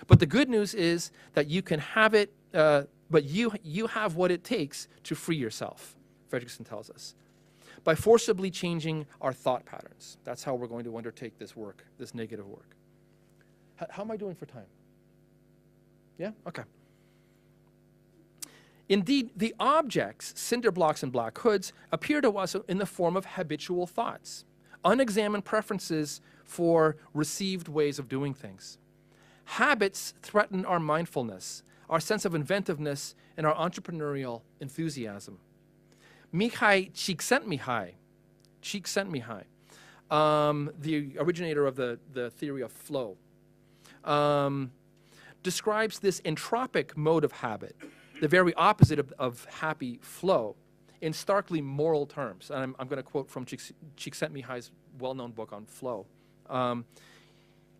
But the good news is that you can have it, but you have what it takes to free yourself, Fredrickson tells us, by forcibly changing our thought patterns. That's how we're going to undertake this work, this negative work. How am I doing for time? Yeah? Okay. Indeed, the objects, cinder blocks and black hoods, appear to us in the form of habitual thoughts, unexamined preferences for received ways of doing things. Habits threaten our mindfulness, our sense of inventiveness, and our entrepreneurial enthusiasm. Mihai Csikszentmihalyi, the originator of the theory of flow, describes this entropic mode of habit, the very opposite of happy flow, in starkly moral terms. And I'm going to quote from Csikszentmihalyi's well-known book on flow.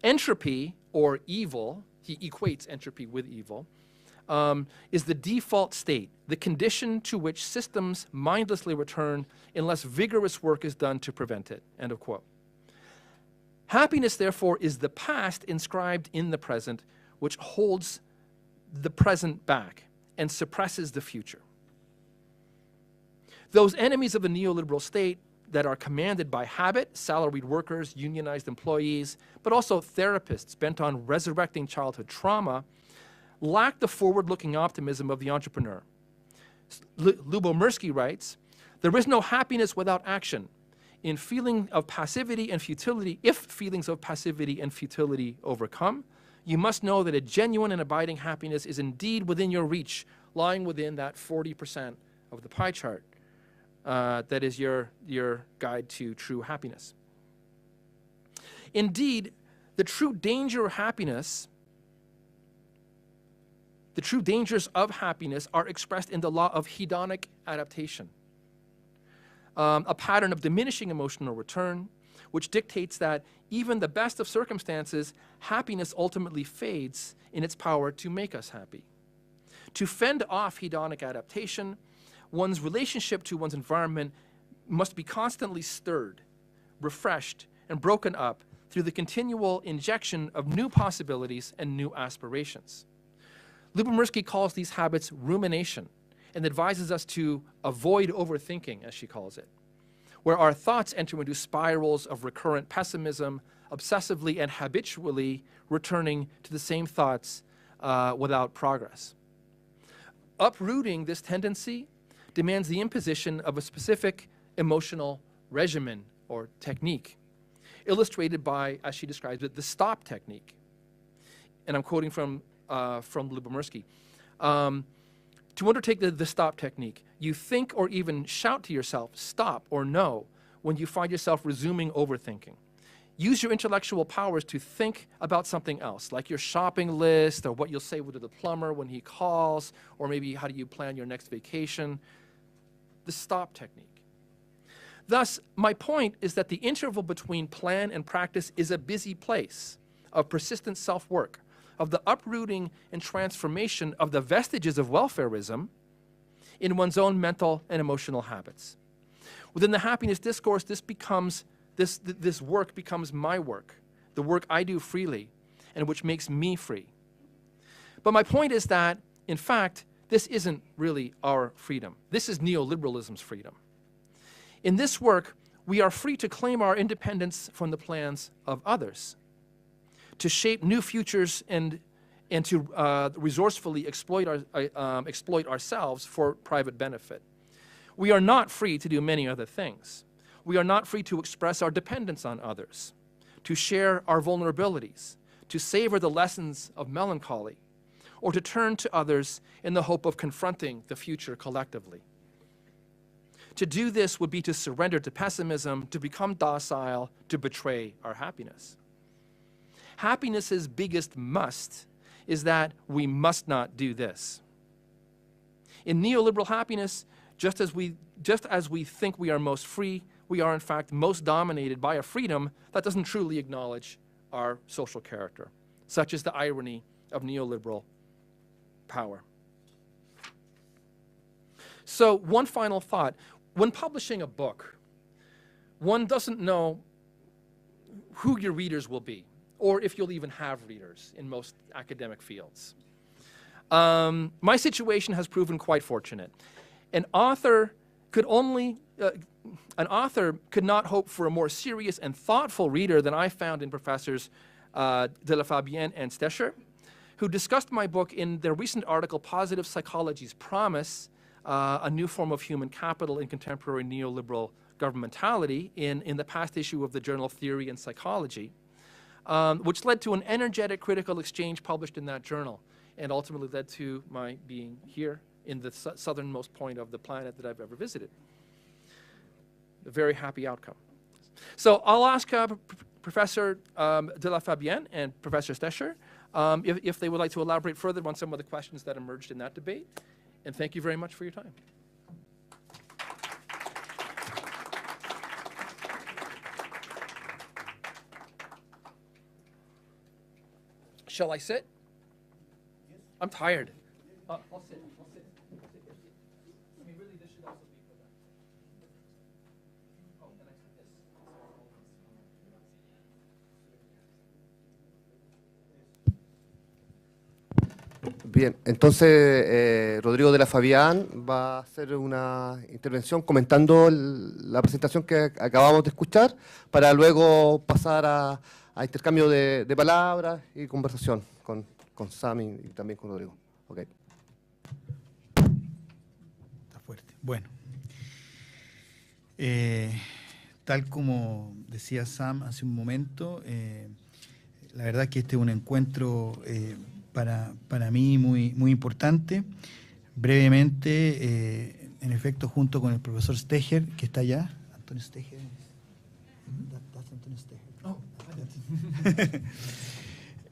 Entropy, or evil, he equates entropy with evil, is the default state, the condition to which systems mindlessly return unless vigorous work is done to prevent it, end of quote. Happiness, therefore, is the past inscribed in the present, which holds the present back and suppresses the future. Those enemies of the neoliberal state that are commanded by habit, salaried workers, unionized employees, but also therapists bent on resurrecting childhood trauma, lack the forward-looking optimism of the entrepreneur. Lubomirsky writes, "There is no happiness without action. In feeling of passivity and futility, if feelings of passivity and futility overcome, you must know that a genuine and abiding happiness is indeed within your reach, lying within that 40% of the pie chart. That is your guide to true happiness." Indeed, the true danger of happiness, the true dangers of happiness are expressed in the law of hedonic adaptation, a pattern of diminishing emotional return, which dictates that even the best of circumstances, happiness ultimately fades in its power to make us happy. To fend off hedonic adaptation, one's relationship to one's environment must be constantly stirred, refreshed, and broken up through the continual injection of new possibilities and new aspirations. Lubomirsky calls these habits rumination and advises us to avoid overthinking, as she calls it, where our thoughts enter into spirals of recurrent pessimism, obsessively and habitually returning to the same thoughts without progress. Uprooting this tendency demands the imposition of a specific emotional regimen or technique, illustrated by, as she describes it, the stop technique. And I'm quoting from Lubomirsky. To undertake the stop technique, you think or even shout to yourself, stop or no, when you find yourself resuming overthinking. Use your intellectual powers to think about something else, like your shopping list or what you'll say to the plumber when he calls, or maybe how do you plan your next vacation. The stop technique. Thus, my point is that the interval between plan and practice is a busy place of persistent self-work, of the uprooting and transformation of the vestiges of welfarism in one's own mental and emotional habits. Within the happiness discourse, this work becomes my work, the work I do freely, and which makes me free. But my point is that, in fact, this isn't really our freedom. This is neoliberalism's freedom. In this work, we are free to claim our independence from the plans of others, to shape new futures and to resourcefully exploit ourselves for private benefit. We are not free to do many other things. We are not free to express our dependence on others, to share our vulnerabilities, to savor the lessons of melancholy, or to turn to others in the hope of confronting the future collectively. To do this would be to surrender to pessimism, to become docile, to betray our happiness. Happiness's biggest must is that we must not do this. In neoliberal happiness, just as we think we are most free, we are in fact most dominated by a freedom that doesn't truly acknowledge our social character. Such is the irony of neoliberal power. So one final thought. When publishing a book, one doesn't know who your readers will be, or if you'll even have readers in most academic fields. My situation has proven quite fortunate. An author could not hope for a more serious and thoughtful reader than I found in Professors de la Fabienne and Stecher, who discussed my book in their recent article, Positive Psychology's Promise, a new form of human capital in contemporary neoliberal governmentality, in the past issue of the journal Theory and Psychology, which led to an energetic critical exchange published in that journal, and ultimately led to my being here in the southernmost point of the planet that I've ever visited. A very happy outcome. So I'll ask Professor de la Fabienne and Professor Stecher if they would like to elaborate further on some of the questions that emerged in that debate. And thank you very much for your time. Shall I sit? Yes. I'm tired. I'll sit. I'll sit. I mean, really, this should also be for them. Oh, and I said this. Bien, entonces Rodrigo de la Fabián va a hacer una intervención comentando la presentación que acabamos de escuchar para luego pasar a intercambio de palabras y conversación con Sam y también con Rodrigo. Okay. Está fuerte. Bueno, tal como decía Sam hace un momento, la verdad que este es un encuentro para mí muy importante. Brevemente, en efecto, junto con el profesor Stecher, que está allá, Antonio Stecher. That's Antonio Stecher. Oh,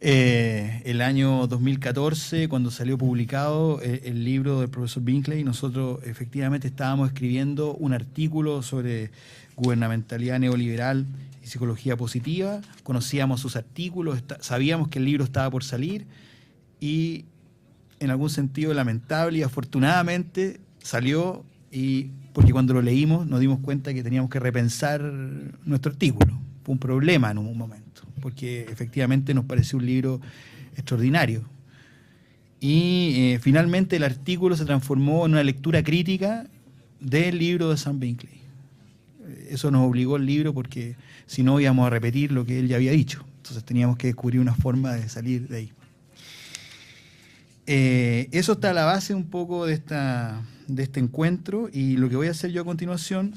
el año 2014, cuando salió publicado el libro del profesor Binkley, nosotros efectivamente estábamos escribiendo un artículo sobre gubernamentalidad neoliberal y psicología positiva. Conocíamos sus artículos, sabíamos que el libro estaba por salir y en algún sentido lamentable y afortunadamente salió, y porque cuando lo leímos nos dimos cuenta que teníamos que repensar nuestro artículo. Fue un problema en un momento, porque efectivamente nos pareció un libro extraordinario. Y finalmente el artículo se transformó en una lectura crítica del libro de Sam Binkley. Eso nos obligó el libro, porque si no íbamos a repetir lo que él ya había dicho. Entonces teníamos que descubrir una forma de salir de ahí. Eso está a la base un poco de este encuentro, y lo que voy a hacer yo a continuación,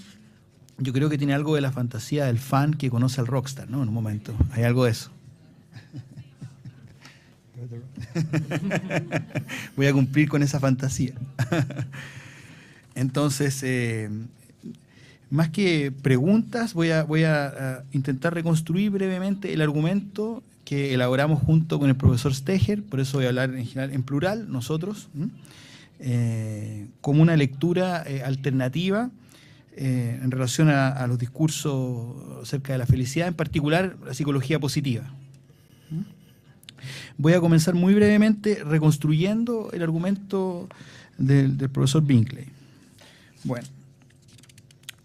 yo creo que tiene algo de la fantasía del fan que conoce al rockstar, ¿no? En un momento, hay algo de eso. Voy a cumplir con esa fantasía. Entonces, más que preguntas, voy a intentar reconstruir brevemente el argumento que elaboramos junto con el profesor Stecher, por eso voy a hablar en general en plural, nosotros, como una lectura alternativa en relación a los discursos acerca de la felicidad, en particular la psicología positiva. Voy a comenzar muy brevemente reconstruyendo el argumento del profesor Binkley. Bueno,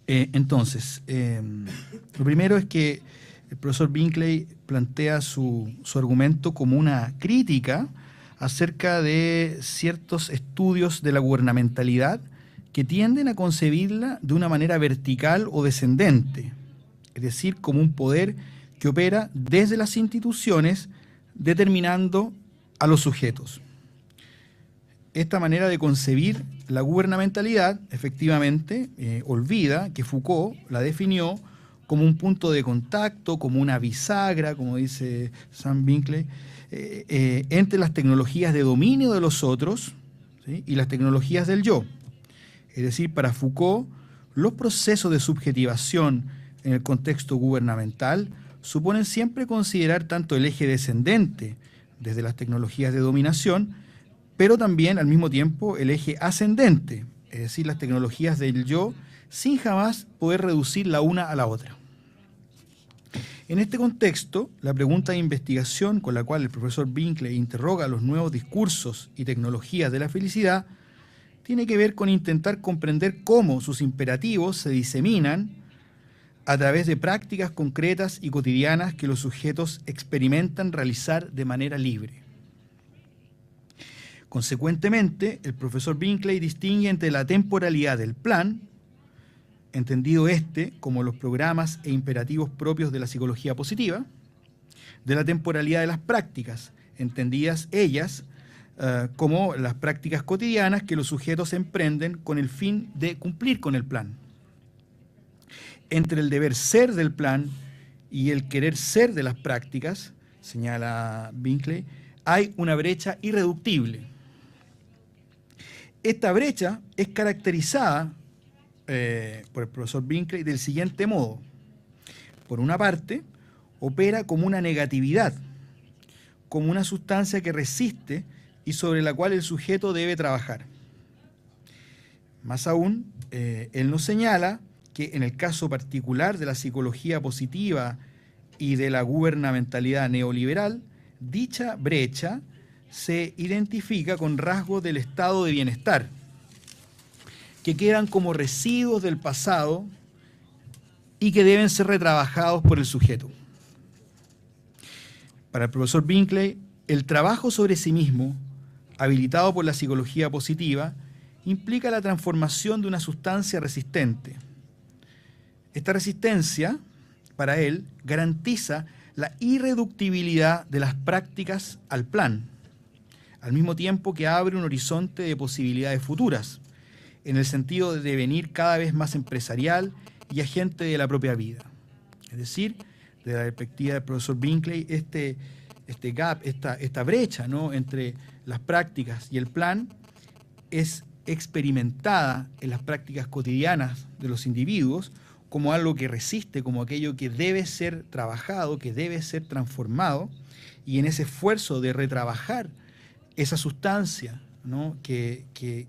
entonces, lo primero es que el profesor Binkley plantea su argumento como una crítica acerca de ciertos estudios de la gubernamentalidad que tienden a concebirla de una manera vertical o descendente, es decir, como un poder que opera desde las instituciones determinando a los sujetos. Esta manera de concebir la gubernamentalidad, efectivamente, olvida que Foucault la definió como un punto de contacto, como una bisagra, como dice Sam Binkley, entre las tecnologías de dominio de los otros, ¿sí?, y las tecnologías del yo. Es decir, para Foucault, los procesos de subjetivación en el contexto gubernamental suponen siempre considerar tanto el eje descendente desde las tecnologías de dominación, pero también al mismo tiempo el eje ascendente, es decir, las tecnologías del yo, sin jamás poder reducir la una a la otra. En este contexto, la pregunta de investigación con la cual el profesor Binkley interroga los nuevos discursos y tecnologías de la felicidad tiene que ver con intentar comprender cómo sus imperativos se diseminan a través de prácticas concretas y cotidianas que los sujetos experimentan realizar de manera libre. Consecuentemente, el profesor Binkley distingue entre la temporalidad del plan, entendido como los programas e imperativos propios de la psicología positiva, de la temporalidad de las prácticas, entendidas ellas como las prácticas cotidianas que los sujetos emprenden con el fin de cumplir con el plan. Entre el deber ser del plan y el querer ser de las prácticas, señala Binkley, hay una brecha irreductible. Esta brecha es caracterizada por el profesor Binkley del siguiente modo. Por una parte, opera como una negatividad, como una sustancia que resiste y sobre la cual el sujeto debe trabajar. Más aún, él nos señala que en el caso particular de la psicología positiva y de la gubernamentalidad neoliberal, dicha brecha se identifica con rasgos del estado de bienestar, que quedan como residuos del pasado y que deben ser retrabajados por el sujeto. Para el profesor Binkley, el trabajo sobre sí mismo, habilitado por la psicología positiva, implica la transformación de una sustancia resistente. Esta resistencia, para él, garantiza la irreductibilidad de las prácticas al plan, al mismo tiempo que abre un horizonte de posibilidades futuras, en el sentido de devenir cada vez más empresarial y agente de la propia vida. Es decir, desde la perspectiva del profesor Binkley, este gap, esta brecha, ¿no?, entre las prácticas y el plan es experimentada en las prácticas cotidianas de los individuos como algo que resiste, como aquello que debe ser trabajado, que debe ser transformado, y en ese esfuerzo de retrabajar esa sustancia, ¿no?, que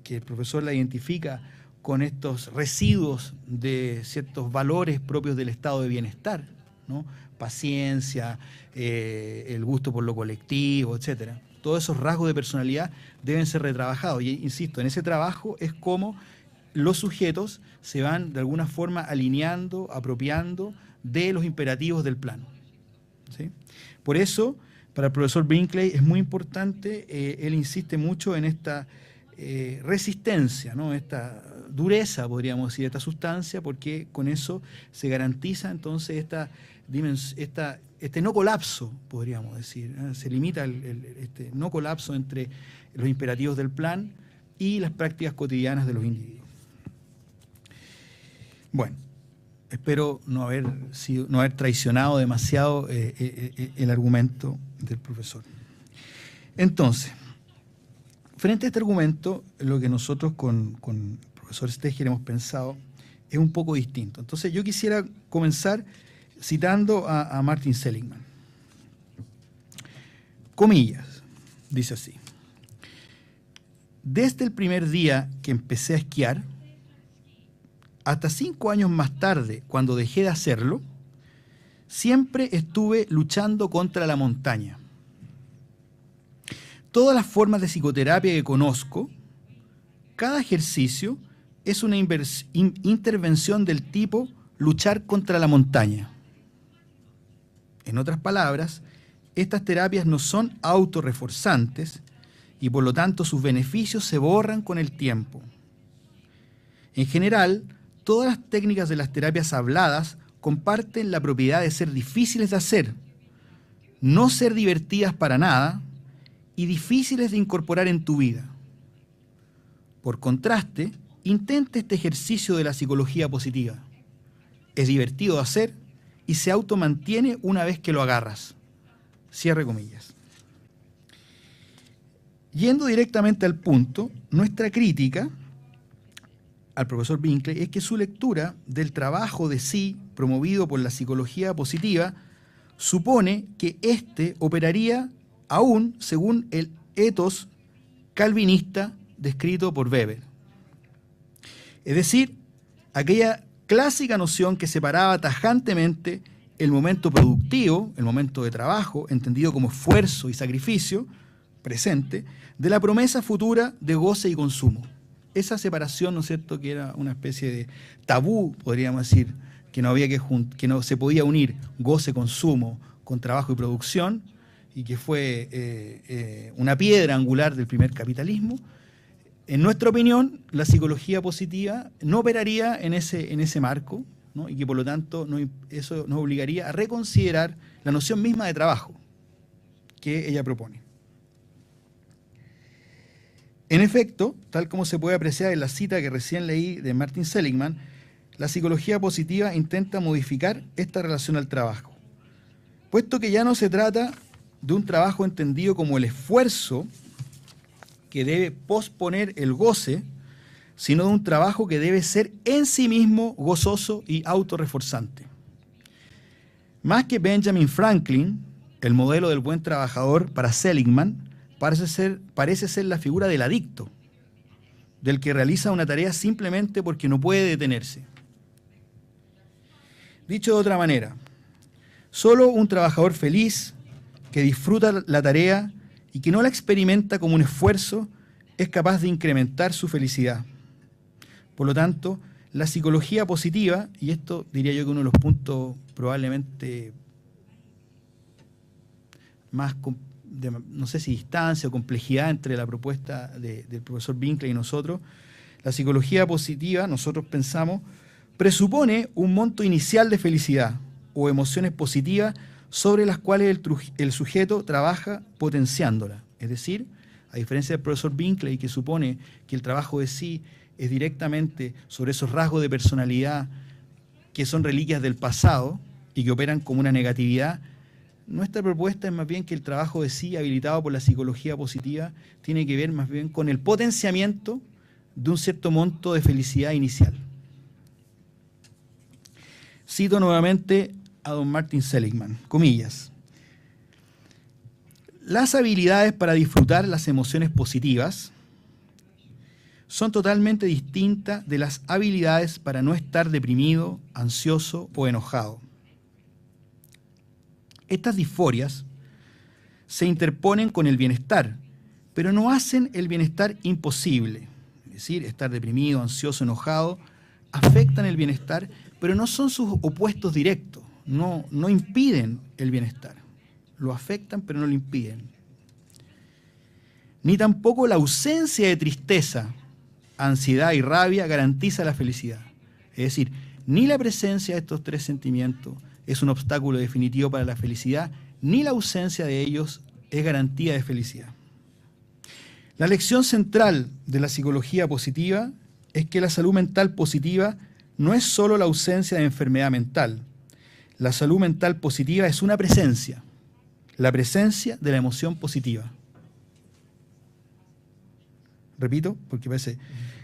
el profesor la identifica con estos residuos de ciertos valores propios del estado de bienestar, ¿no?, paciencia, el gusto por lo colectivo, etcétera. Todos esos rasgos de personalidad deben ser retrabajados. Y insisto, en ese trabajo es como los sujetos se van de alguna forma alineando, apropiando de los imperativos del plan, ¿sí? Por eso, para el profesor Binkley es muy importante, él insiste mucho en esta resistencia, ¿no?, esta dureza, podríamos decir, esta sustancia, porque con eso se garantiza entonces este no colapso, podríamos decir, ¿eh? Se limita este no colapso entre los imperativos del plan y las prácticas cotidianas de los individuos. Bueno, espero no haber traicionado demasiado el argumento del profesor. Entonces, frente a este argumento, lo que nosotros con el profesor Steger hemos pensado es un poco distinto. Entonces, yo quisiera comenzar citando a Martin Seligman. Comillas, dice así: desde el primer día que empecé a esquiar, hasta 5 años más tarde, cuando dejé de hacerlo, siempre estuve luchando contra la montaña. Todas las formas de psicoterapia que conozco, cada ejercicio es una intervención del tipo luchar contra la montaña. En otras palabras, estas terapias no son autorreforzantes y por lo tanto sus beneficios se borran con el tiempo. En general, todas las técnicas de las terapias habladas comparten la propiedad de ser difíciles de hacer, no ser divertidas para nada y difíciles de incorporar en tu vida. Por contraste, intenta este ejercicio de la psicología positiva. Es divertido de hacer y se automantiene una vez que lo agarras. Cierre comillas. Yendo directamente al punto, nuestra crítica al profesor Binkley es que su lectura del trabajo de sí promovido por la psicología positiva supone que éste operaría aún según el ethos calvinista descrito por Weber. Es decir, aquella clásica noción que separaba tajantemente el momento productivo, el momento de trabajo, entendido como esfuerzo y sacrificio presente, de la promesa futura de goce y consumo. Esa separación, ¿no es cierto?, que era una especie de tabú, podríamos decir, que no se podía unir goce-consumo con trabajo y producción, y que fue una piedra angular del primer capitalismo. En nuestra opinión, la psicología positiva no operaría en ese marco, ¿no?, y que por lo tanto eso nos obligaría a reconsiderar la noción misma de trabajo que ella propone. En efecto, tal como se puede apreciar en la cita que recién leí de Martin Seligman, la psicología positiva intenta modificar esta relación al trabajo, puesto que ya no se trata de un trabajo entendido como el esfuerzo que debe posponer el goce, sino de un trabajo que debe ser en sí mismo gozoso y autorreforzante. Más que Benjamin Franklin, el modelo del buen trabajador para Seligman parece ser la figura del adicto, del que realiza una tarea simplemente porque no puede detenerse. Dicho de otra manera, solo un trabajador feliz que disfruta la tarea y que no la experimenta como un esfuerzo es capaz de incrementar su felicidad. Por lo tanto, la psicología positiva, y esto diría yo que uno de los puntos probablemente más, no sé si distancia o complejidad entre la propuesta del profesor Binkley y nosotros, la psicología positiva, nosotros pensamos, presupone un monto inicial de felicidad o emociones positivas sobre las cuales el sujeto trabaja potenciándola. Es decir, a diferencia del profesor Binkley, que supone que el trabajo de sí es directamente sobre esos rasgos de personalidad que son reliquias del pasado y que operan como una negatividad, nuestra propuesta es más bien que el trabajo de sí, habilitado por la psicología positiva, tiene que ver más bien con el potenciamiento de un cierto monto de felicidad inicial. Cito nuevamente a don Martin Seligman, comillas. Las habilidades para disfrutar las emociones positivas son totalmente distintas de las habilidades para no estar deprimido, ansioso o enojado. Estas disforias se interponen con el bienestar, pero no hacen el bienestar imposible. Es decir, estar deprimido, ansioso, enojado, afectan el bienestar, pero no son sus opuestos directos, no impiden el bienestar. Lo afectan, pero no lo impiden. Ni tampoco la ausencia de tristeza, ansiedad y rabia garantiza la felicidad. Es decir, ni la presencia de estos tres sentimientos es un obstáculo definitivo para la felicidad, ni la ausencia de ellos es garantía de felicidad. La lección central de la psicología positiva es que la salud mental positiva no es solo la ausencia de enfermedad mental. La salud mental positiva es una presencia, la presencia de la emoción positiva. Repito, porque parece.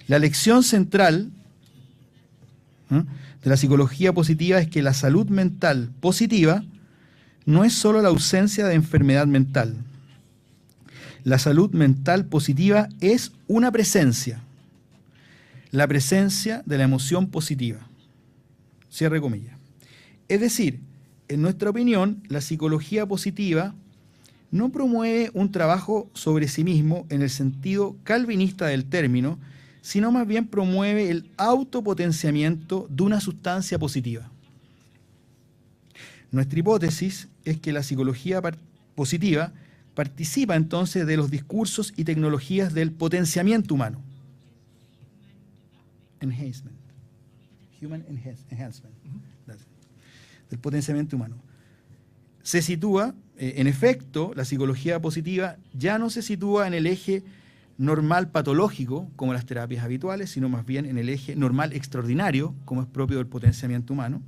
La lección central de la psicología positiva es que la salud mental positiva no es solo la ausencia de enfermedad mental. La salud mental positiva es una presencia, la presencia de la emoción positiva. Cierre comillas. Es decir, en nuestra opinión, la psicología positiva no promueve un trabajo sobre sí mismo en el sentido calvinista del término, sino más bien promueve el autopotenciamiento de una sustancia positiva. Nuestra hipótesis es que la psicología positiva participa entonces de los discursos y tecnologías del potenciamiento humano. Enhancement. Human enhancement. Del potenciamiento humano. Se sitúa, en efecto, la psicología positiva ya no se sitúa en el eje normal patológico, como las terapias habituales, sino más bien en el eje normal extraordinario, como es propio del potenciamiento humano,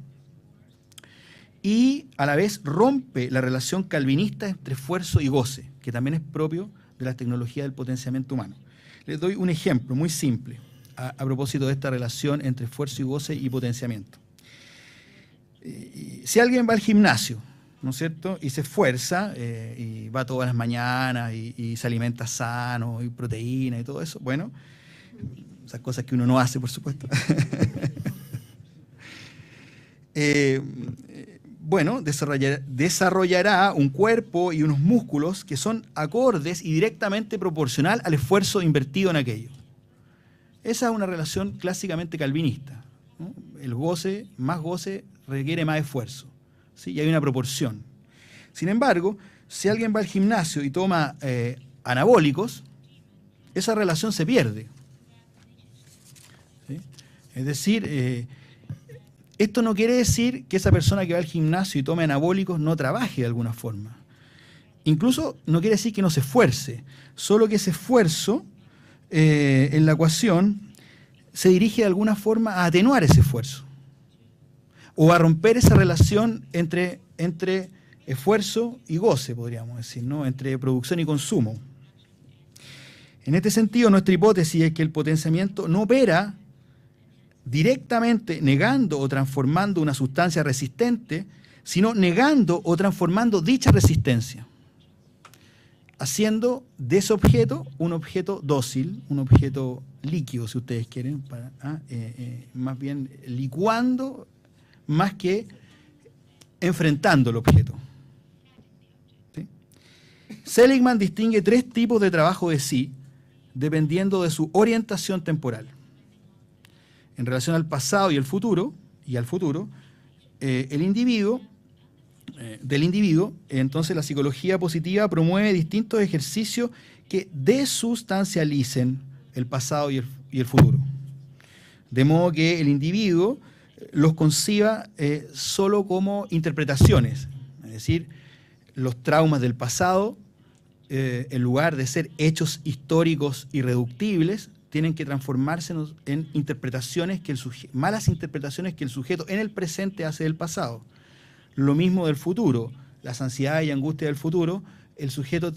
y a la vez rompe la relación calvinista entre esfuerzo y goce, que también es propio de la tecnología del potenciamiento humano. Les doy un ejemplo muy simple a propósito de esta relación entre esfuerzo y goce y potenciamiento. Si alguien va al gimnasio, ¿no es cierto?, y se esfuerza, y va todas las mañanas, y se alimenta sano, y proteína y todo eso, bueno, esas cosas que uno no hace, por supuesto. Bueno, desarrollará un cuerpo y unos músculos que son acordes y directamente proporcional al esfuerzo invertido en aquello. Esa es una relación clásicamente calvinista, ¿no? El goce, más goce, requiere más esfuerzo, ¿sí? Y hay una proporción. Sin embargo, si alguien va al gimnasio y toma anabólicos, esa relación se pierde, ¿sí? Es decir, esto no quiere decir que esa persona que va al gimnasio y toma anabólicos no trabaje de alguna forma. Incluso no quiere decir que no se esfuerce, solo que ese esfuerzo en la ecuación se dirige de alguna forma a atenuar ese esfuerzo o a romper esa relación entre esfuerzo y goce, podríamos decir, ¿no? Entre producción y consumo. En este sentido, nuestra hipótesis es que el potenciamiento no opera directamente negando o transformando una sustancia resistente, sino negando o transformando dicha resistencia, haciendo de ese objeto un objeto dócil, un objeto líquido, si ustedes quieren, más bien licuando más que enfrentando el objeto. ¿Sí? Seligman distingue 3 tipos de trabajo de sí, dependiendo de su orientación temporal. En relación al pasado y al futuro, del individuo, entonces la psicología positiva promueve distintos ejercicios que desustancialicen el pasado y el futuro. De modo que el individuo los conciba solo como interpretaciones, es decir, los traumas del pasado, en lugar de ser hechos históricos irreductibles, tienen que transformarse en interpretaciones malas interpretaciones que el sujeto en el presente hace del pasado. Lo mismo del futuro, las ansiedades y angustias del futuro, el sujeto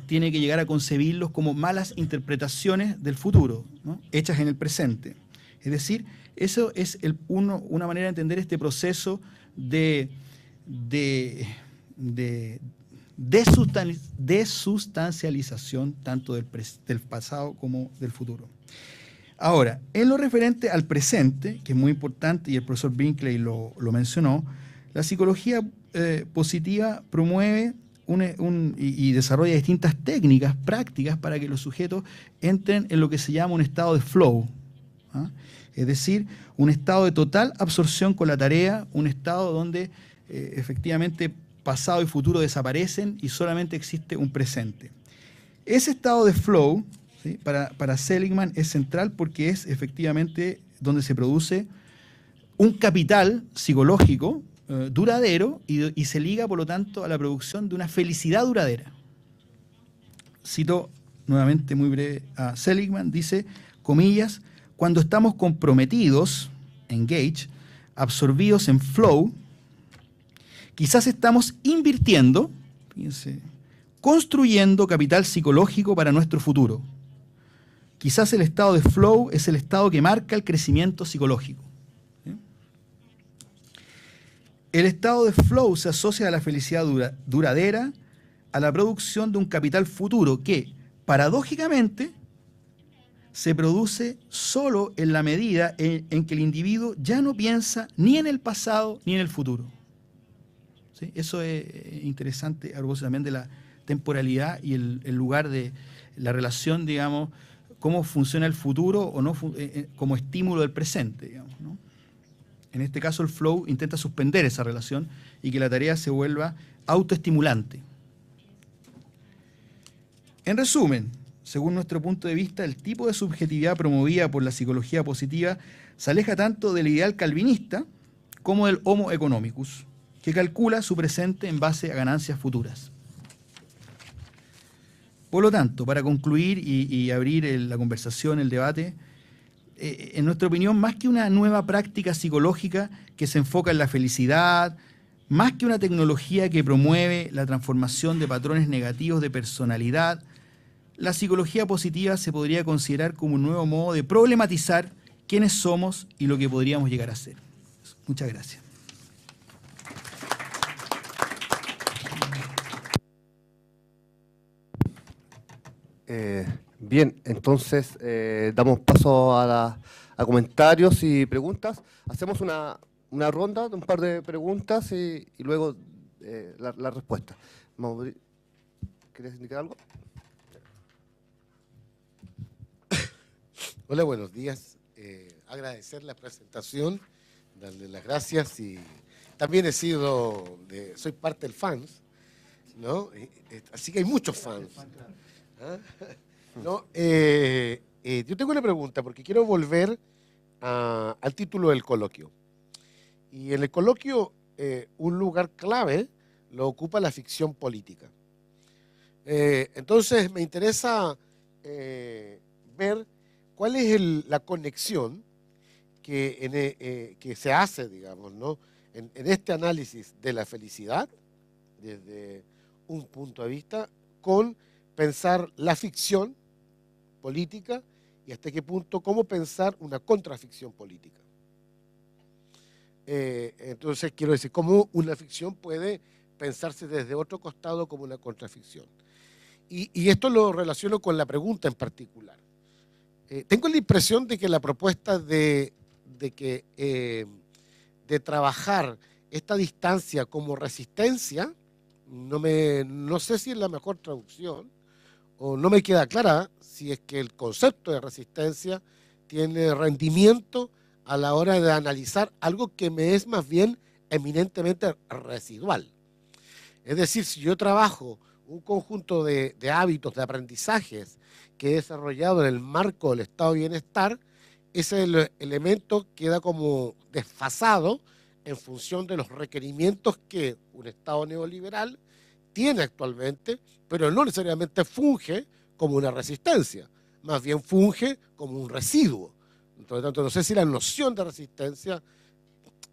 tiene que llegar a concebirlos como malas interpretaciones del futuro, ¿no? Hechas en el presente. Es decir, eso es una manera de entender este proceso de desustancialización tanto del pasado como del futuro. Ahora, en lo referente al presente, que es muy importante y el profesor Binkley lo mencionó, la psicología positiva promueve y desarrolla distintas técnicas prácticas para que los sujetos entren en lo que se llama un estado de flow, ¿ah? Es decir, un estado de total absorción con la tarea, un estado donde efectivamente pasado y futuro desaparecen y solamente existe un presente. Ese estado de flow, ¿sí?, para Seligman es central porque es efectivamente donde se produce un capital psicológico duradero y se liga, por lo tanto, a la producción de una felicidad duradera. Cito nuevamente muy breve a Seligman, dice, comillas, cuando estamos comprometidos, engage, absorbidos en flow, quizás estamos invirtiendo, fíjense, construyendo capital psicológico para nuestro futuro. Quizás el estado de flow es el estado que marca el crecimiento psicológico. ¿Sí? El estado de flow se asocia a la felicidad duradera, a la producción de un capital futuro que, paradójicamente, se produce solo en la medida en que el individuo ya no piensa ni en el pasado ni en el futuro. ¿Sí? Eso es interesante, a propósito también de la temporalidad y el lugar de la relación, digamos, cómo funciona el futuro o no como estímulo del presente, digamos, ¿no? En este caso el flow intenta suspender esa relación y que la tarea se vuelva autoestimulante. En resumen, según nuestro punto de vista, el tipo de subjetividad promovida por la psicología positiva se aleja tanto del ideal calvinista como del homo economicus, que calcula su presente en base a ganancias futuras. Por lo tanto, para concluir y abrir la conversación, el debate, en nuestra opinión, más que una nueva práctica psicológica que se enfoca en la felicidad, más que una tecnología que promueve la transformación de patrones negativos de personalidad, la psicología positiva se podría considerar como un nuevo modo de problematizar quiénes somos y lo que podríamos llegar a ser. Muchas gracias. Bien, entonces damos paso a comentarios y preguntas. Hacemos una ronda de un par de preguntas y luego la respuesta. ¿Quieres indicar algo? Hola, buenos días. Agradecer la presentación, darle las gracias y también soy parte del fans, ¿no? Así que hay muchos fans. ¿Ah? No, yo tengo una pregunta porque quiero volver al título del coloquio. Y en el coloquio un lugar clave lo ocupa la ficción política. Entonces me interesa ver ver cuál es la conexión que se hace, digamos, ¿no? en este análisis de la felicidad, desde un punto de vista, con pensar la ficción política y hasta qué punto, cómo pensar una contraficción política. Entonces, quiero decir, cómo una ficción puede pensarse desde otro costado como una contraficción. Y esto lo relaciono con la pregunta en particular. Tengo la impresión de que la propuesta de trabajar esta distancia como resistencia, no sé si es la mejor traducción, o no me queda clara si es que el concepto de resistencia tiene rendimiento a la hora de analizar algo que me es más bien eminentemente residual. Es decir, si yo trabajo un conjunto de hábitos, de aprendizajes que he desarrollado en el marco del estado de bienestar, ese elemento queda como desfasado en función de los requerimientos que un estado neoliberal tiene actualmente, pero no necesariamente funge como una resistencia, más bien funge como un residuo. Por lo tanto, no sé si la noción de resistencia,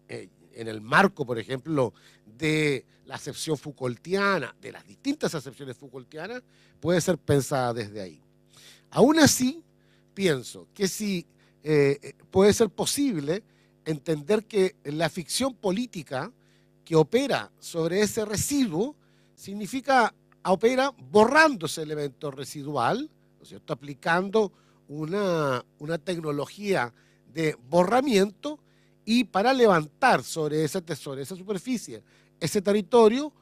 en el marco, por ejemplo, de la acepción Foucaultiana, de las distintas acepciones Foucaultianas, puede ser pensada desde ahí. Aún así, pienso que sí puede ser posible entender que la ficción política que opera sobre ese residuo opera borrando ese elemento residual, ¿no es cierto?, aplicando una tecnología de borramiento, y para levantar sobre esa superficie, ese territorio,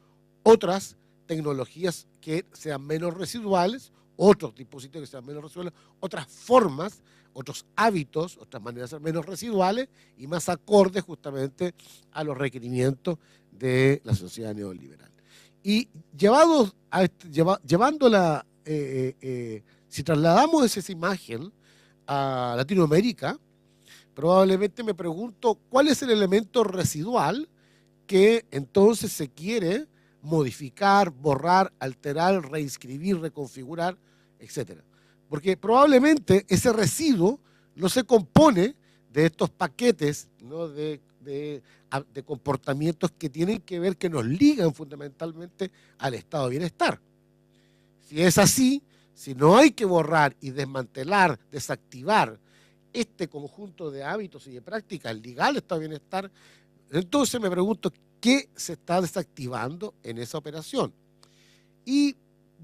otras tecnologías que sean menos residuales, otros dispositivos que sean menos residuales, otras formas, otros hábitos, otras maneras de ser menos residuales y más acordes justamente a los requerimientos de la sociedad neoliberal. Y llevándola, si trasladamos esa imagen a Latinoamérica, probablemente me pregunto cuál es el elemento residual que entonces se quiere modificar, borrar, alterar, reinscribir, reconfigurar, etc. Porque probablemente ese residuo no se compone de estos paquetes, ¿no?, de comportamientos que tienen que ver, que nos ligan fundamentalmente al estado de bienestar. Si es así, si no hay que borrar y desmantelar, desactivar este conjunto de hábitos y de prácticas ligadas al estado de bienestar, entonces me pregunto qué se está desactivando en esa operación. Y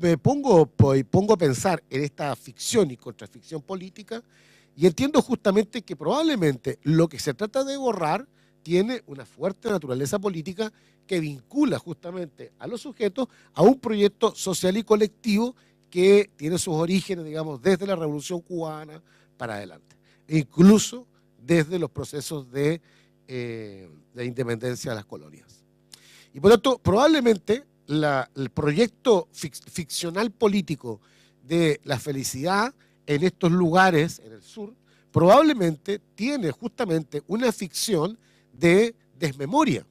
me pongo a pensar en esta ficción y contraficción política, y entiendo justamente que probablemente lo que se trata de borrar tiene una fuerte naturaleza política que vincula justamente a los sujetos a un proyecto social y colectivo que tiene sus orígenes, digamos, desde la Revolución Cubana para adelante, e incluso desde los procesos de independencia de las colonias. Y por lo tanto, probablemente el proyecto ficcional político de la felicidad en estos lugares, en el sur, probablemente tiene justamente una ficción de desmemoria,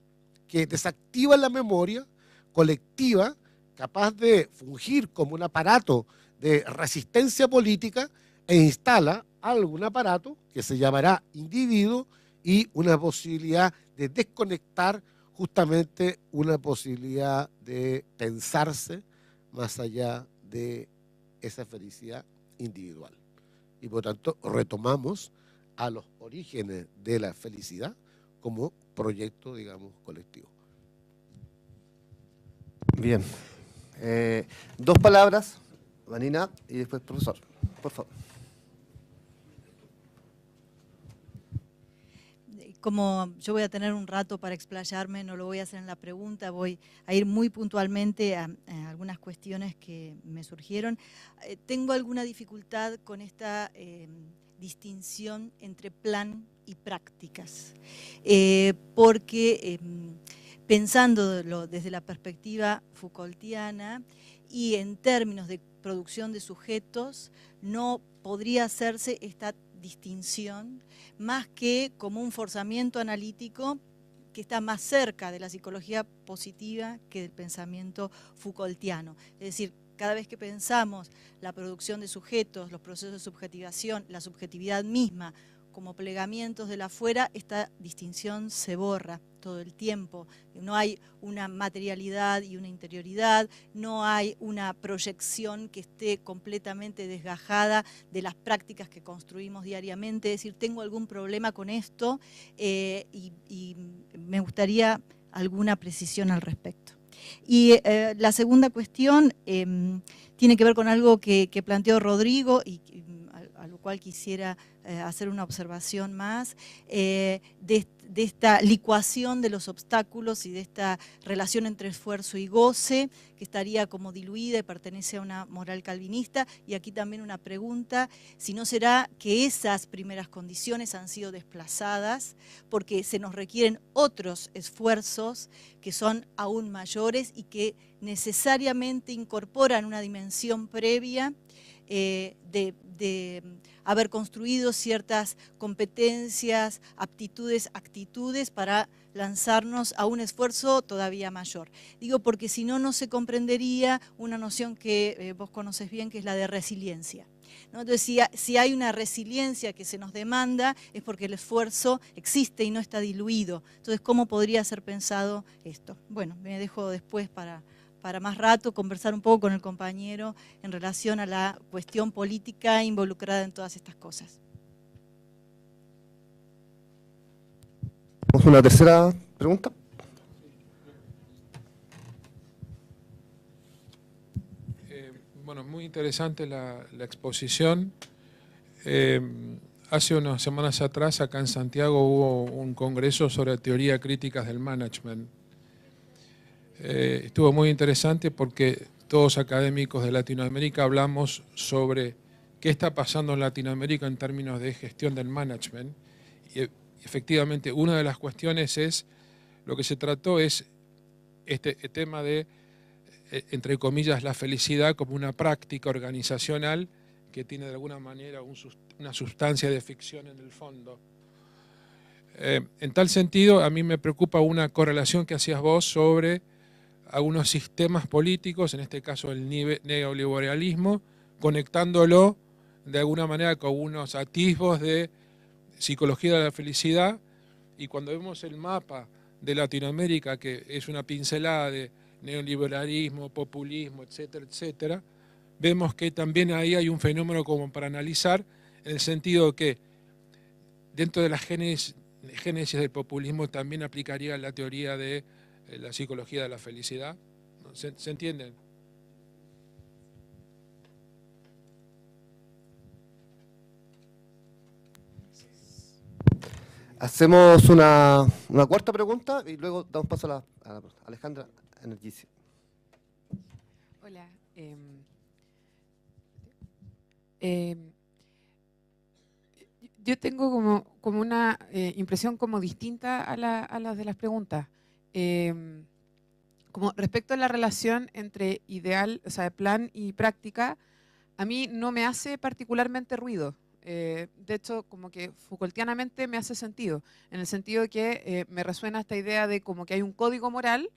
que desactiva la memoria colectiva, capaz de fungir como un aparato de resistencia política, e instala algún aparato que se llamará individuo, y una posibilidad de desconectar, justamente una posibilidad de pensarse más allá de esa felicidad individual. Y por tanto retomamos a los orígenes de la felicidad como proyecto, digamos, colectivo. Bien. Dos palabras, Vanina, y después profesor, por favor. Como yo voy a tener un rato para explayarme, no lo voy a hacer en la pregunta, voy a ir muy puntualmente a algunas cuestiones que me surgieron. Tengo alguna dificultad con esta distinción entre plan y prácticas, porque pensándolo desde la perspectiva Foucaultiana y en términos de producción de sujetos, no podría hacerse esta distinción más que como un forzamiento analítico que está más cerca de la psicología positiva que del pensamiento Foucaultiano. Es decir, cada vez que pensamos la producción de sujetos, los procesos de subjetivación, la subjetividad misma, como plegamientos de la afuera, esta distinción se borra todo el tiempo. No hay una materialidad y una interioridad, no hay una proyección que esté completamente desgajada de las prácticas que construimos diariamente. Es decir, tengo algún problema con esto y me gustaría alguna precisión al respecto. Y la segunda cuestión tiene que ver con algo que planteó Rodrigo y a lo cual quisiera hacer una observación más, de esta licuación de los obstáculos y de esta relación entre esfuerzo y goce, que estaría como diluida y pertenece a una moral calvinista. Y aquí también una pregunta, si no será que esas primeras condiciones han sido desplazadas porque se nos requieren otros esfuerzos que son aún mayores y que necesariamente incorporan una dimensión previa de haber construido ciertas competencias, aptitudes, actitudes para lanzarnos a un esfuerzo todavía mayor. Digo porque si no, no se comprendería una noción que vos conoces bien, que es la de resiliencia, ¿no? Entonces, si hay una resiliencia que se nos demanda, es porque el esfuerzo existe y no está diluido. Entonces, ¿cómo podría ser pensado esto? Bueno, me dejo después para más rato conversar un poco con el compañero en relación a la cuestión política involucrada en todas estas cosas. ¿Tenemos una tercera pregunta? Bueno, muy interesante la exposición. Hace unas semanas atrás, acá en Santiago, hubo un congreso sobre teoría críticas del management. Estuvo muy interesante porque todos académicos de Latinoamérica hablamos sobre qué está pasando en Latinoamérica en términos de gestión del management. Y efectivamente, una de las cuestiones es, lo que se trató es este tema de, entre comillas, la felicidad como una práctica organizacional que tiene de alguna manera una sustancia de ficción en el fondo. En tal sentido, a mí me preocupa una correlación que hacías vos sobre algunos sistemas políticos, en este caso el neoliberalismo, conectándolo de alguna manera con unos atisbos de psicología de la felicidad, y cuando vemos el mapa de Latinoamérica, que es una pincelada de neoliberalismo, populismo, etcétera, etcétera, vemos que también ahí hay un fenómeno como para analizar, en el sentido que dentro de la génesis del populismo también aplicaría la teoría de la psicología de la felicidad. ¿Se entienden? Hacemos una cuarta pregunta y luego damos paso a Alejandra Energisi. Hola. Yo tengo como una impresión como distinta a las de las preguntas. Como respecto a la relación entre ideal, o sea, plan y práctica, a mí no me hace particularmente ruido. De hecho, como que Foucaultianamente me hace sentido, en el sentido de que me resuena esta idea de como que hay un código moral,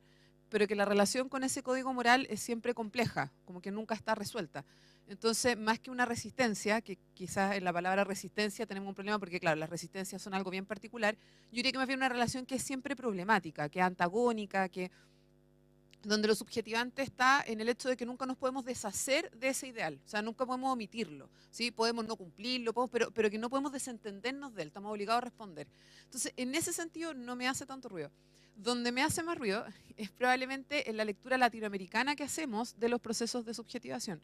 pero que la relación con ese código moral es siempre compleja, como que nunca está resuelta. Entonces, más que una resistencia, que quizás en la palabra resistencia tenemos un problema porque, claro, las resistencias son algo bien particular, yo diría que más bien una relación que es siempre problemática, que es antagónica, donde lo subjetivante está en el hecho de que nunca nos podemos deshacer de ese ideal, o sea, nunca podemos omitirlo, ¿sí? Podemos no cumplirlo, pero que no podemos desentendernos de él, estamos obligados a responder. Entonces, en ese sentido no me hace tanto ruido. Donde me hace más ruido es probablemente en la lectura latinoamericana que hacemos de los procesos de subjetivación,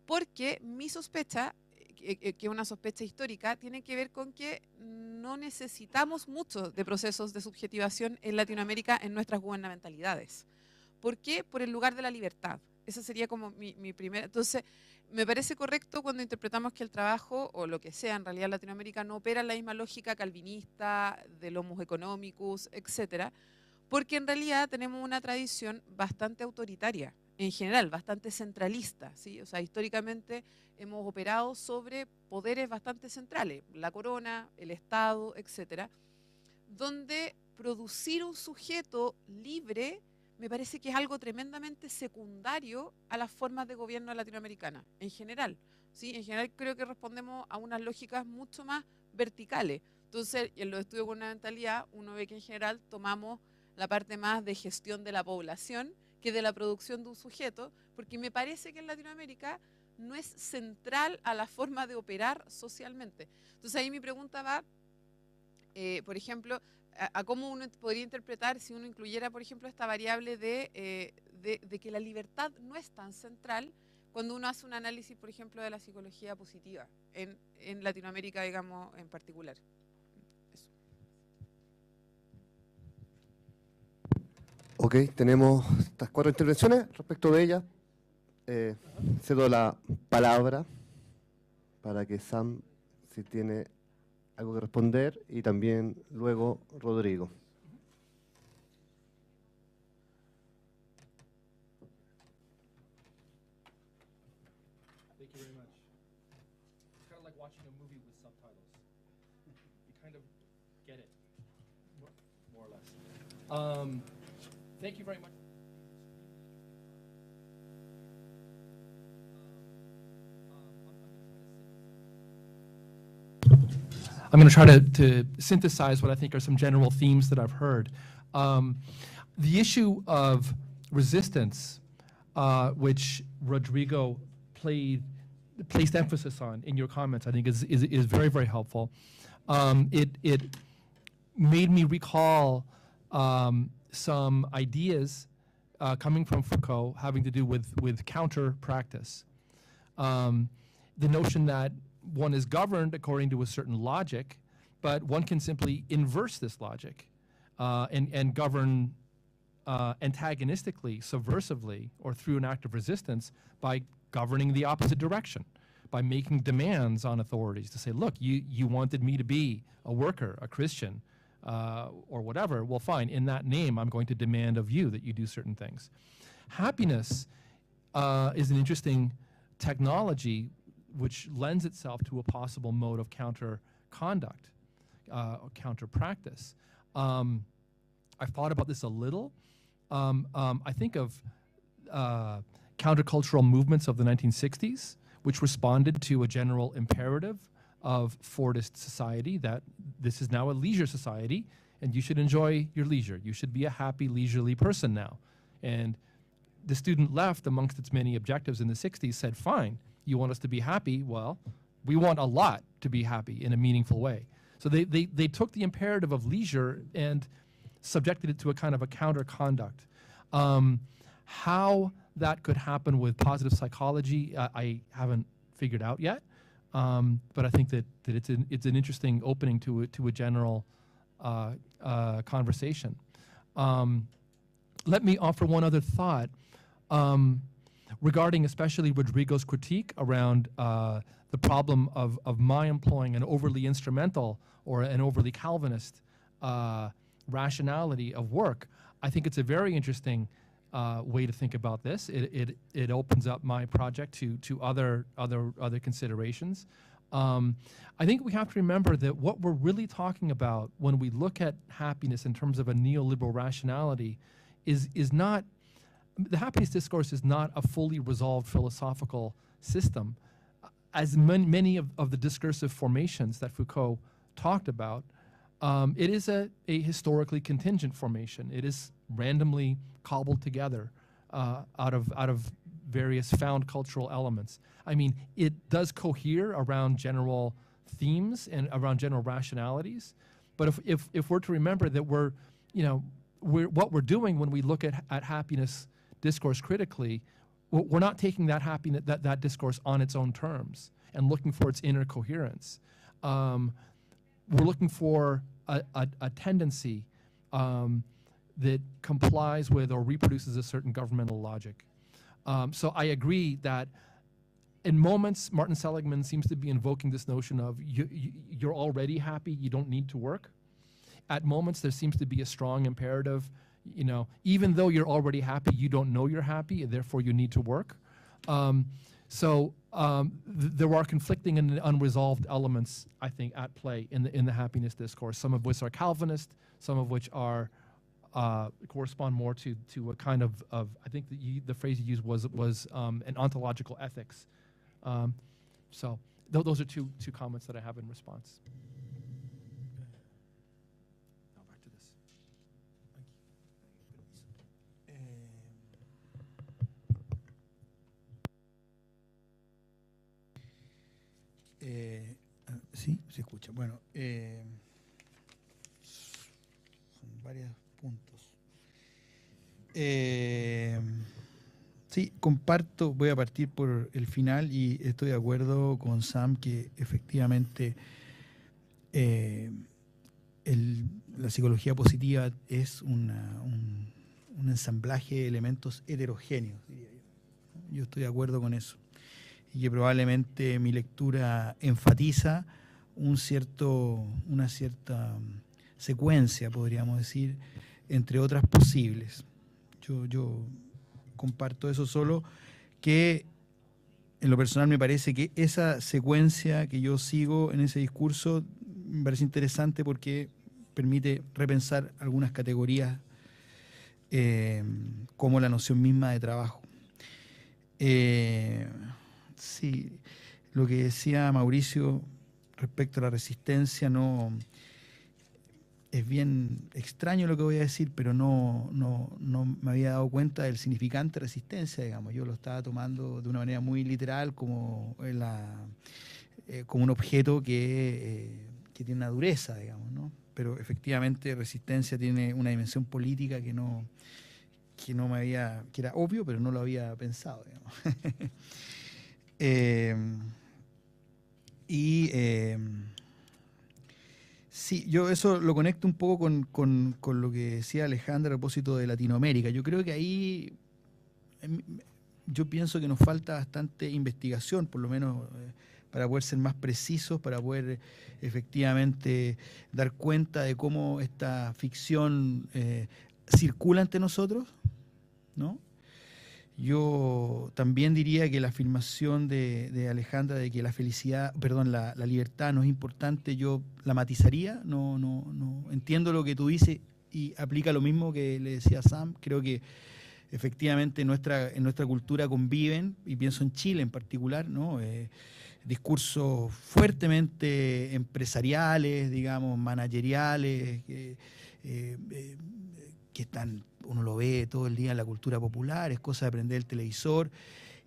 porque mi sospecha, que es una sospecha histórica, tiene que ver con que no necesitamos mucho de procesos de subjetivación en Latinoamérica en nuestras gubernamentalidades. ¿Por qué? Por el lugar de la libertad. Esa sería como mi primera. Entonces, me parece correcto cuando interpretamos que el trabajo, o lo que sea, en realidad Latinoamérica no opera en la misma lógica calvinista, del homo economicus, etcétera, porque en realidad tenemos una tradición bastante autoritaria, en general, bastante centralista, ¿sí? O sea, históricamente hemos operado sobre poderes bastante centrales, la corona, el Estado, etcétera, donde producir un sujeto libre me parece que es algo tremendamente secundario a las formas de gobierno latinoamericanas, en general. ¿Sí? En general creo que respondemos a unas lógicas mucho más verticales. Entonces, en los estudios de gubernamentalidad, uno ve que en general tomamos la parte más de gestión de la población que de la producción de un sujeto, porque me parece que en Latinoamérica no es central a la forma de operar socialmente. Entonces ahí mi pregunta va, por ejemplo, a cómo uno podría interpretar si uno incluyera, por ejemplo, esta variable de que la libertad no es tan central cuando uno hace un análisis, por ejemplo, de la psicología positiva en Latinoamérica, digamos, en particular. Eso. Ok, tenemos estas 4 intervenciones. Respecto de ellas, cedo la palabra para que Sam, si tiene algo que responder, y también luego Rodrigo. Thank you very much. It's kind of like watching a movie with subtitles. You kind of get it, more or less. Thank you very much. I'm going to try to synthesize what I think are some general themes that I've heard. The issue of resistance, which Rodrigo placed emphasis on in your comments, I think is very, very helpful. It made me recall some ideas coming from Foucault having to do with counter practice. The notion that one is governed according to a certain logic, but one can simply inverse this logic and govern antagonistically, subversively, or through an act of resistance by governing the opposite direction, by making demands on authorities to say, look, you wanted me to be a worker, a Christian, or whatever. Well, fine, in that name, I'm going to demand of you that you do certain things. Happiness is an interesting technology which lends itself to a possible mode of counter conduct, or counter practice. I've thought about this a little. I think of countercultural movements of the 1960s, which responded to a general imperative of Fordist society that this is now a leisure society and you should enjoy your leisure. You should be a happy, leisurely person now. And the student left, amongst its many objectives in the 60s, said, fine, you want us to be happy? Well, we want a lot to be happy in a meaningful way. So they took the imperative of leisure and subjected it to a kind of a counter conduct. How that could happen with positive psychology, I haven't figured out yet. But I think that it's an interesting opening to a general conversation. Let me offer one other thought regarding especially Rodrigo's critique around the problem of my employing an overly instrumental or an overly Calvinist rationality of work. I think it's a very interesting way to think about this. It opens up my project to other considerations. I think we have to remember that what we're really talking about when we look at happiness in terms of a neoliberal rationality is not, the happiness discourse is not a fully resolved philosophical system. As many of the discursive formations that Foucault talked about, it is a historically contingent formation. It is randomly cobbled together out of various found cultural elements. I mean, it does cohere around general themes and around general rationalities, but if we're to remember that what we're doing when we look at happiness discourse critically, we're not taking that discourse on its own terms and looking for its inner coherence. We're looking for a tendency that complies with or reproduces a certain governmental logic. So I agree that in moments, Martin Seligman seems to be invoking this notion of you're already happy, you don't need to work. At moments, there seems to be a strong imperative, even though you're already happy, you don't know you're happy, and therefore you need to work. There are conflicting and unresolved elements, I think, at play in the happiness discourse, some of which are Calvinist, some of which are correspond more to a kind of I think the phrase you used was an ontological ethics. So those are two comments that I have in response. Now back to this. Sí, se escucha. Bueno, son varios puntos. Sí, comparto, voy a partir por el final y estoy de acuerdo con Sam que efectivamente la psicología positiva es un ensamblaje de elementos heterogéneos, diría yo. Yo estoy de acuerdo con eso. Y que probablemente mi lectura enfatiza una cierta secuencia, podríamos decir, entre otras posibles. Yo comparto eso, solo que en lo personal me parece que esa secuencia que yo sigo en ese discurso me parece interesante porque permite repensar algunas categorías como la noción misma de trabajo. Sí, lo que decía Mauricio respecto a la resistencia no es bien extraño lo que voy a decir, pero no me había dado cuenta del significante resistencia, digamos. Yo lo estaba tomando de una manera muy literal como un objeto que tiene una dureza, digamos, ¿no? Pero efectivamente resistencia tiene una dimensión política que era obvio, pero no lo había pensado, digamos. Sí, yo eso lo conecto un poco con lo que decía Alejandra a propósito de Latinoamérica. Yo creo que ahí yo pienso que nos falta bastante investigación, por lo menos para poder ser más precisos, para poder efectivamente dar cuenta de cómo esta ficción circula ante nosotros, ¿no? Yo también diría que la afirmación de Alejandra de que la libertad no es importante, yo la matizaría, no entiendo lo que tú dices y aplica lo mismo que le decía Sam. Creo que efectivamente en nuestra cultura conviven, y pienso en Chile en particular, ¿no? Discursos fuertemente empresariales, digamos, manageriales, que están, uno lo ve todo el día en la cultura popular, es cosa de prender el televisor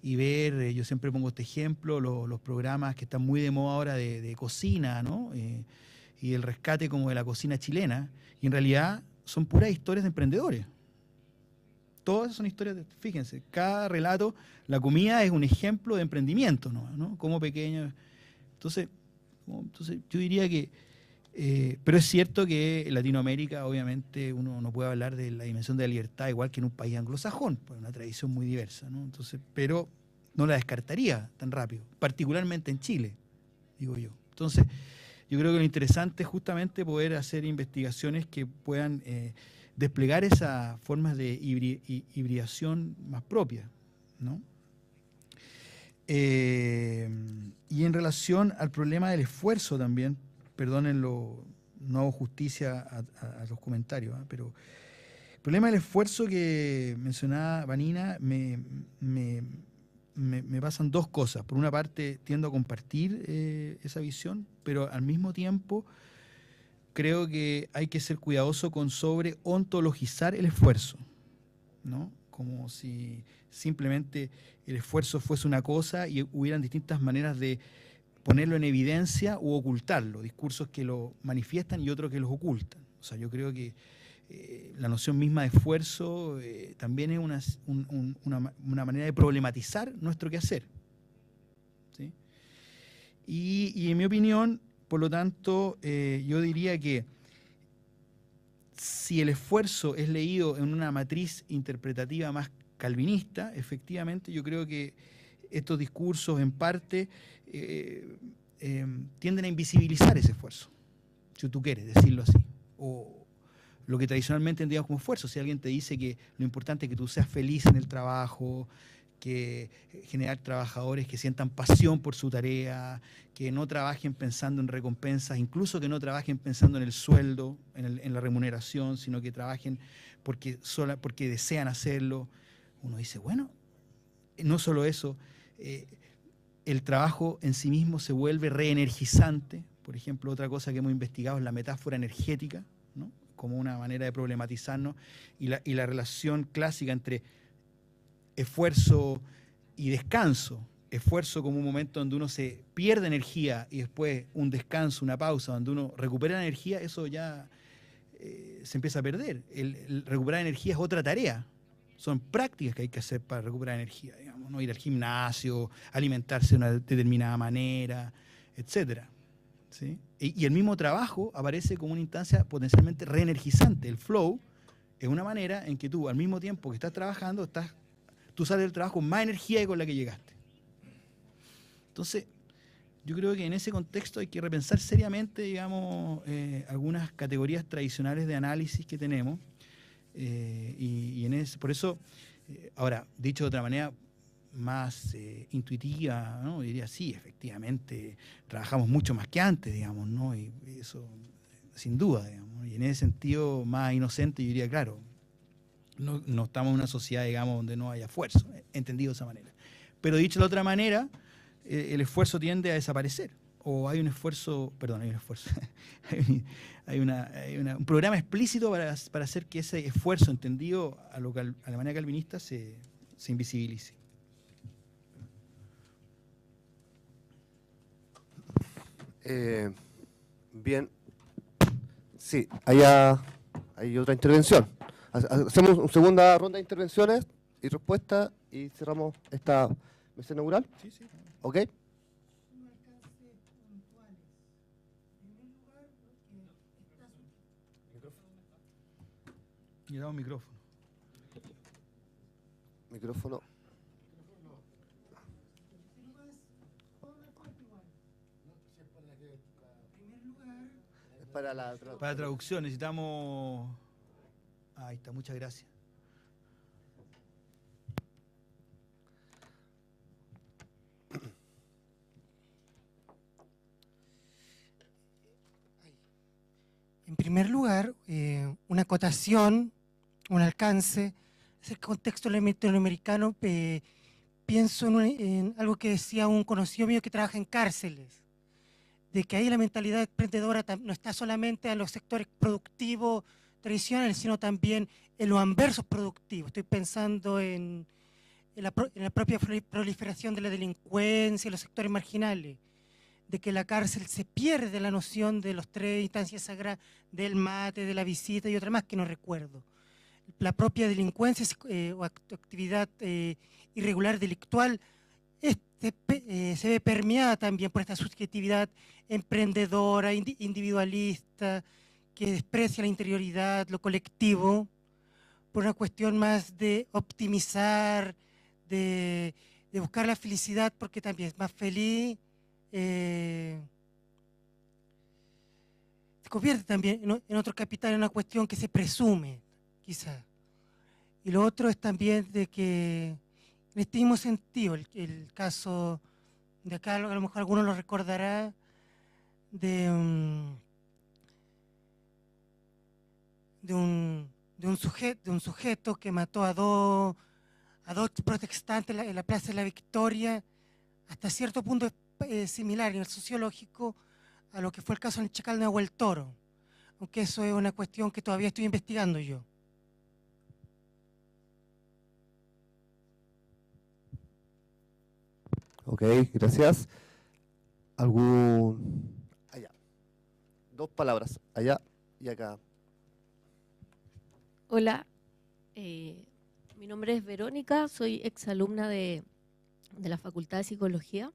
y ver, yo siempre pongo este ejemplo, los programas que están muy de moda ahora de cocina, ¿no? Y el rescate como de la cocina chilena, y en realidad son puras historias de emprendedores. Todas son historias, fíjense, cada relato, la comida es un ejemplo de emprendimiento, ¿no? Como pequeño. Entonces yo diría que, pero es cierto que en Latinoamérica, obviamente, uno no puede hablar de la dimensión de la libertad igual que en un país anglosajón, pues una tradición muy diversa, ¿no? Entonces, pero no la descartaría tan rápido, particularmente en Chile, digo yo. Entonces, yo creo que lo interesante es justamente poder hacer investigaciones que puedan desplegar esas formas de hibridación más propias, ¿no? Y en relación al problema del esfuerzo también, perdónenlo, no hago justicia a los comentarios, pero el problema del esfuerzo que mencionaba Vanina, me pasan dos cosas. Por una parte, tiendo a compartir esa visión, pero al mismo tiempo creo que hay que ser cuidadoso con sobreontologizar el esfuerzo, ¿no? Como si simplemente el esfuerzo fuese una cosa y hubieran distintas maneras de ponerlo en evidencia u ocultarlo, discursos que lo manifiestan y otros que los ocultan. O sea, yo creo que la noción misma de esfuerzo también es una manera de problematizar nuestro quehacer, ¿sí? Y en mi opinión, por lo tanto, yo diría que si el esfuerzo es leído en una matriz interpretativa más calvinista, efectivamente yo creo que estos discursos en parte tienden a invisibilizar ese esfuerzo, si tú quieres decirlo así, o lo que tradicionalmente entendíamos como esfuerzo. Si alguien te dice que lo importante es que tú seas feliz en el trabajo, que generar trabajadores que sientan pasión por su tarea, que no trabajen pensando en recompensas, incluso que no trabajen pensando en el sueldo, en la remuneración, sino que trabajen porque desean hacerlo. Uno dice, bueno, no solo eso, el trabajo en sí mismo se vuelve reenergizante. Por ejemplo, otra cosa que hemos investigado es la metáfora energética, ¿no? Como una manera de problematizarnos, y la relación clásica entre esfuerzo y descanso. Esfuerzo como un momento donde uno se pierde energía y después un descanso, una pausa, donde uno recupera energía, eso ya se empieza a perder. El recuperar energía es otra tarea. Son prácticas que hay que hacer para recuperar energía, digamos, ¿no? Ir al gimnasio, alimentarse de una determinada manera, etcétera, ¿sí? Y el mismo trabajo aparece como una instancia potencialmente reenergizante. El flow es una manera en que tú, al mismo tiempo que estás trabajando, tú sales del trabajo con más energía que con la que llegaste. Entonces, yo creo que en ese contexto hay que repensar seriamente, digamos, algunas categorías tradicionales de análisis que tenemos. Por eso, ahora, dicho de otra manera más intuitiva, ¿no? Diría, sí, efectivamente, trabajamos mucho más que antes, digamos, ¿no? Y eso, sin duda, digamos. Y en ese sentido, más inocente, yo diría, claro, no estamos en una sociedad, digamos, donde no haya esfuerzo, entendido de esa manera. Pero dicho de otra manera, el esfuerzo tiende a desaparecer. O hay un esfuerzo, perdón, hay un esfuerzo, hay un programa explícito para hacer que ese esfuerzo, entendido a la manera calvinista, se invisibilice. Bien. Sí, hay otra intervención. Hacemos una segunda ronda de intervenciones y respuestas y cerramos esta mesa inaugural. Sí, sí. ¿Ok? Y damos micrófono. Micrófono. Es para la traducción. Para traducción necesitamos... Ahí está, muchas gracias. En primer lugar, una acotación, un alcance, es el contexto latinoamericano. Pienso en algo que decía un conocido mío que trabaja en cárceles, de que ahí la mentalidad emprendedora no está solamente en los sectores productivos tradicionales, sino también en los anversos productivos. Estoy pensando en la propia proliferación de la delincuencia, en los sectores marginales, de que la cárcel se pierde la noción de los tres instancias sagradas, del mate, de la visita y otra más que no recuerdo. La propia delincuencia o actividad irregular delictual se ve permeada también por esta subjetividad emprendedora, individualista, que desprecia la interioridad, lo colectivo, por una cuestión más de optimizar, de buscar la felicidad, porque también es más feliz. Se convierte también en otro capital, en una cuestión que se presume, quizá. Y lo otro es también de que, en este mismo sentido, el caso de acá, a lo mejor alguno lo recordará, de un sujeto que mató a dos protestantes en la Plaza de la Victoria. Hasta cierto punto es similar en el sociológico a lo que fue el caso en el Chacal Nahuel Toro, aunque eso es una cuestión que todavía estoy investigando yo. Ok, gracias. Allá. Dos palabras, allá y acá. Hola, mi nombre es Verónica, soy exalumna de la Facultad de Psicología.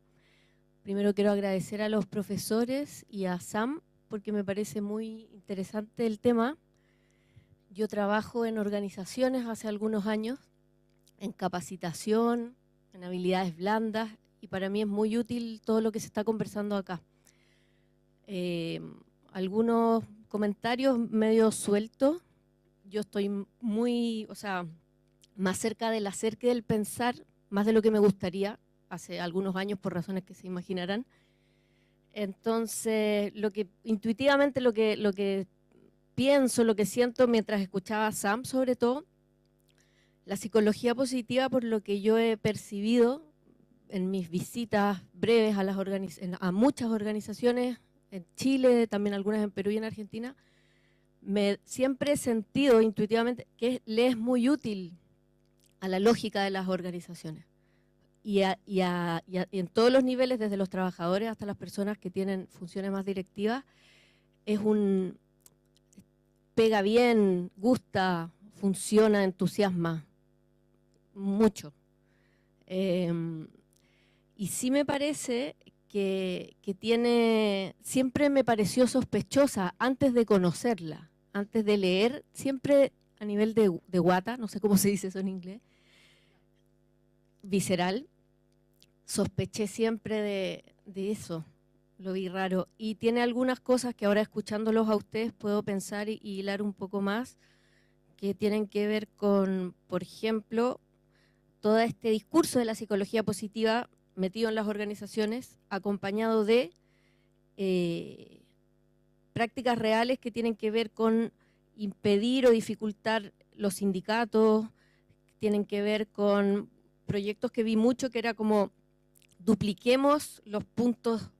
Primero quiero agradecer a los profesores y a Sam porque me parece muy interesante el tema. Yo trabajo en organizaciones hace algunos años, en capacitación, en habilidades blandas, y para mí es muy útil todo lo que se está conversando acá. Algunos comentarios medio sueltos. Yo estoy más cerca del hacer que del pensar, más de lo que me gustaría hace algunos años por razones que se imaginarán. Entonces, intuitivamente lo que pienso, lo que siento mientras escuchaba a Sam, sobre todo, la psicología positiva, por lo que yo he percibido en mis visitas breves a muchas organizaciones, en Chile, también algunas en Perú y en Argentina, siempre he sentido intuitivamente que le es muy útil a la lógica de las organizaciones. Y en todos los niveles, desde los trabajadores hasta las personas que tienen funciones más directivas, pega bien, gusta, funciona, entusiasma mucho. Y sí me parece que siempre me pareció sospechosa antes de conocerla, antes de leer, siempre a nivel de guata, no sé cómo se dice eso en inglés, visceral, sospeché siempre de eso, lo vi raro. Y tiene algunas cosas que ahora escuchándolos a ustedes puedo pensar y hilar un poco más, que tienen que ver con, por ejemplo, todo este discurso de la psicología positiva metido en las organizaciones, acompañado de prácticas reales que tienen que ver con impedir o dificultar los sindicatos, tienen que ver con proyectos que vi mucho, que era como dupliquemos los puntos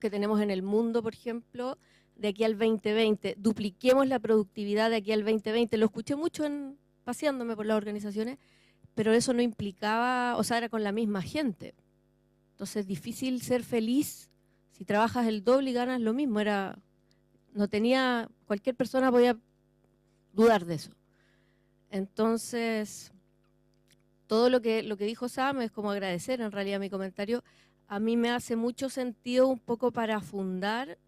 que tenemos en el mundo, por ejemplo, de aquí al 2020, dupliquemos la productividad de aquí al 2020. Lo escuché mucho paseándome por las organizaciones, pero eso no implicaba, o sea, era con la misma gente. Entonces es difícil ser feliz si trabajas el doble y ganas lo mismo. Cualquier persona podía dudar de eso. Entonces, todo lo que dijo Sam es como agradecer en realidad mi comentario. A mí me hace mucho sentido un poco para fundar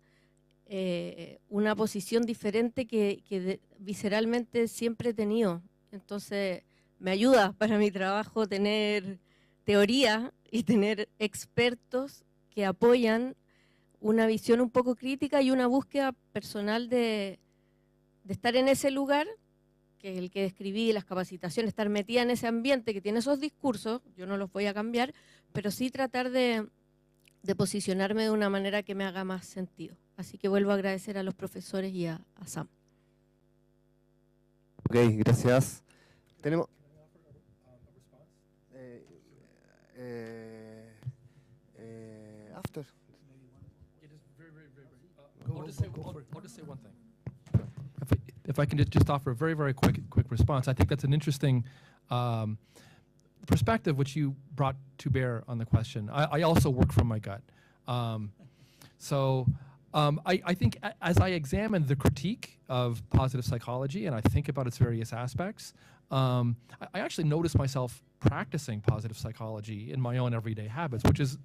una posición diferente que visceralmente siempre he tenido. Entonces, me ayuda para mi trabajo tener teoría y tener expertos que apoyan una visión un poco crítica y una búsqueda personal de estar en ese lugar, que es el que describí, las capacitaciones, estar metida en ese ambiente que tiene esos discursos, yo no los voy a cambiar, pero sí tratar de posicionarme de una manera que me haga más sentido. Así que vuelvo a agradecer a los profesores y a Sam. Ok, gracias. Tenemos... after. I'll just say one thing. If I can just offer a very, very quick response. I think that's an interesting perspective which you brought to bear on the question. I also work from my gut. I think as I examine the critique of positive psychology and I think about its various aspects, I actually notice myself practicing positive psychology in my own everyday habits, which is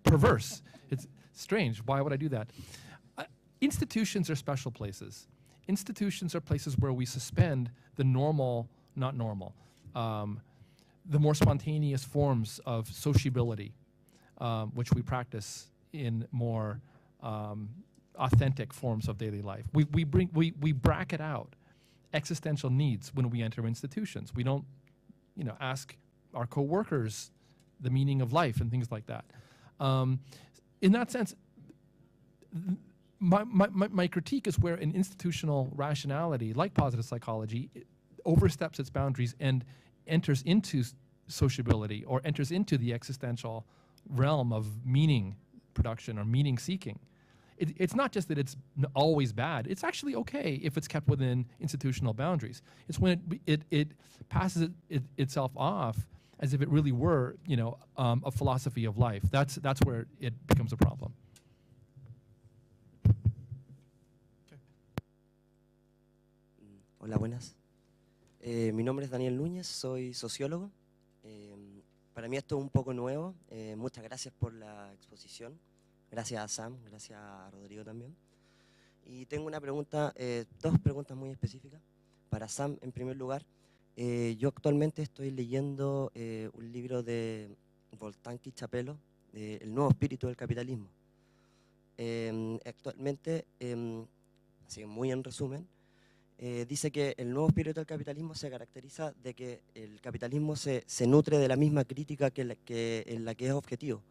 perverse. It's strange. Why would I do that? Institutions are special places. Institutions are places where we suspend the normal, not normal, the more spontaneous forms of sociability, which we practice in more authentic forms of daily life. We bracket out existential needs when we enter institutions. We don't, ask our coworkers the meaning of life and things like that. In that sense, my critique is where an institutional rationality, like positive psychology, oversteps its boundaries and enters into sociability or enters into the existential realm of meaning production or meaning seeking. It's not just that it's always bad. It's actually okay if it's kept within institutional boundaries. It's when it passes itself off as if it really were, a philosophy of life. That's where it becomes a problem. Hola, buenas. Mi nombre es Daniel Núñez, soy sociólogo. Para mí esto es un poco nuevo. Muchas gracias por la exposición. Gracias a Sam, gracias a Rodrigo también. Y tengo una pregunta, dos preguntas muy específicas. Para Sam, en primer lugar, yo actualmente estoy leyendo un libro de Voltaire Chapelo, El nuevo espíritu del capitalismo. Actualmente, así muy en resumen, dice que el nuevo espíritu del capitalismo se caracteriza de que el capitalismo se nutre de la misma crítica en la que es objetivo.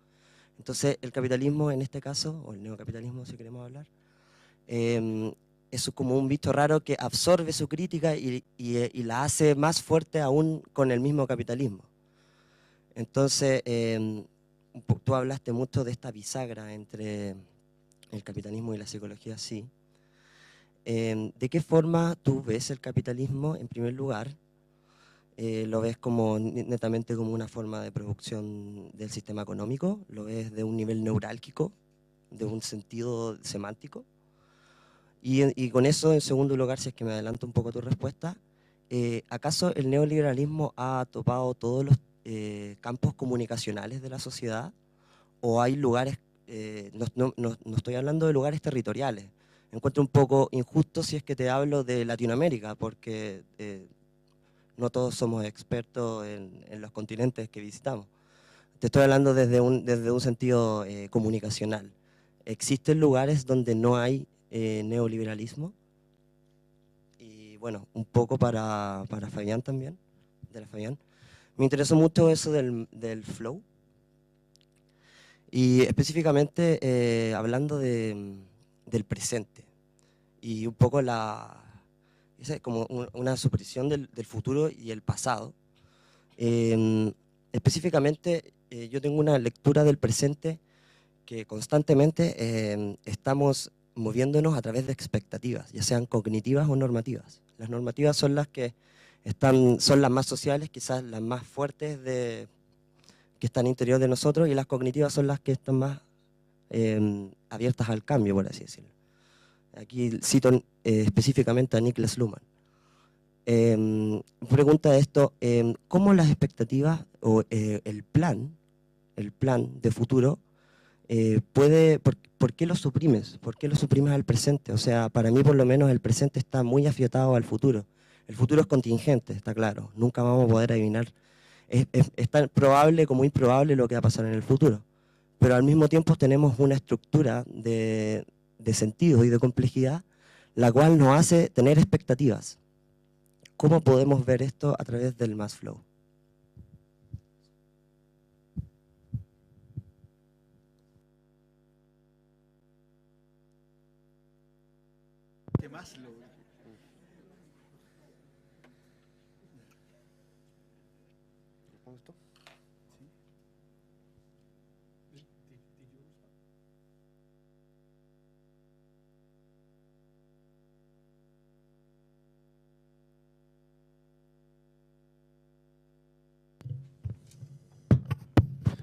Entonces, el capitalismo en este caso, o el neocapitalismo si queremos hablar, es como un bicho raro que absorbe su crítica y la hace más fuerte aún con el mismo capitalismo. Entonces, tú hablaste mucho de esta bisagra entre el capitalismo y la psicología, sí. ¿De qué forma tú ves el capitalismo, en primer lugar? ¿Lo ves como netamente como una forma de producción del sistema económico? ¿Lo ves de un nivel neurálgico, de un sentido semántico? Y con eso, en segundo lugar, si es que me adelanto un poco tu respuesta, ¿acaso el neoliberalismo ha topado todos los campos comunicacionales de la sociedad? ¿O hay lugares, no estoy hablando de lugares territoriales? Encuentro un poco injusto si es que te hablo de Latinoamérica, porque no todos somos expertos en los continentes que visitamos. Te estoy hablando desde un sentido comunicacional. ¿Existen lugares donde no hay neoliberalismo? Y bueno, un poco para Fabián también, de la Fabián. Me interesó mucho eso del flow. Y específicamente hablando del presente. Y un poco esa es como una supresión del futuro y el pasado. Específicamente, yo tengo una lectura del presente que constantemente estamos moviéndonos a través de expectativas, ya sean cognitivas o normativas. Las normativas son las que son las más sociales, quizás las más fuertes que están interior de nosotros, y las cognitivas son las que están más abiertas al cambio, por así decirlo. Aquí cito específicamente a Niklas Luhmann. Pregunta esto, ¿cómo las expectativas o el plan de futuro ¿por qué lo suprimes? ¿Por qué lo suprimes al presente? O sea, para mí por lo menos el presente está muy afiatado al futuro. El futuro es contingente, está claro. Nunca vamos a poder adivinar. Es tan probable como improbable lo que va a pasar en el futuro. Pero al mismo tiempo tenemos una estructura de sentido y de complejidad, la cual nos hace tener expectativas. ¿Cómo podemos ver esto a través del mass flow? ¿Qué más lo?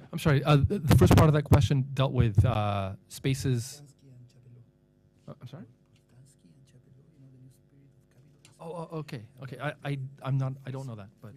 I'm sorry, the first part of that question dealt with spaces. I'm sorry? Oh, okay. I don't know that, but.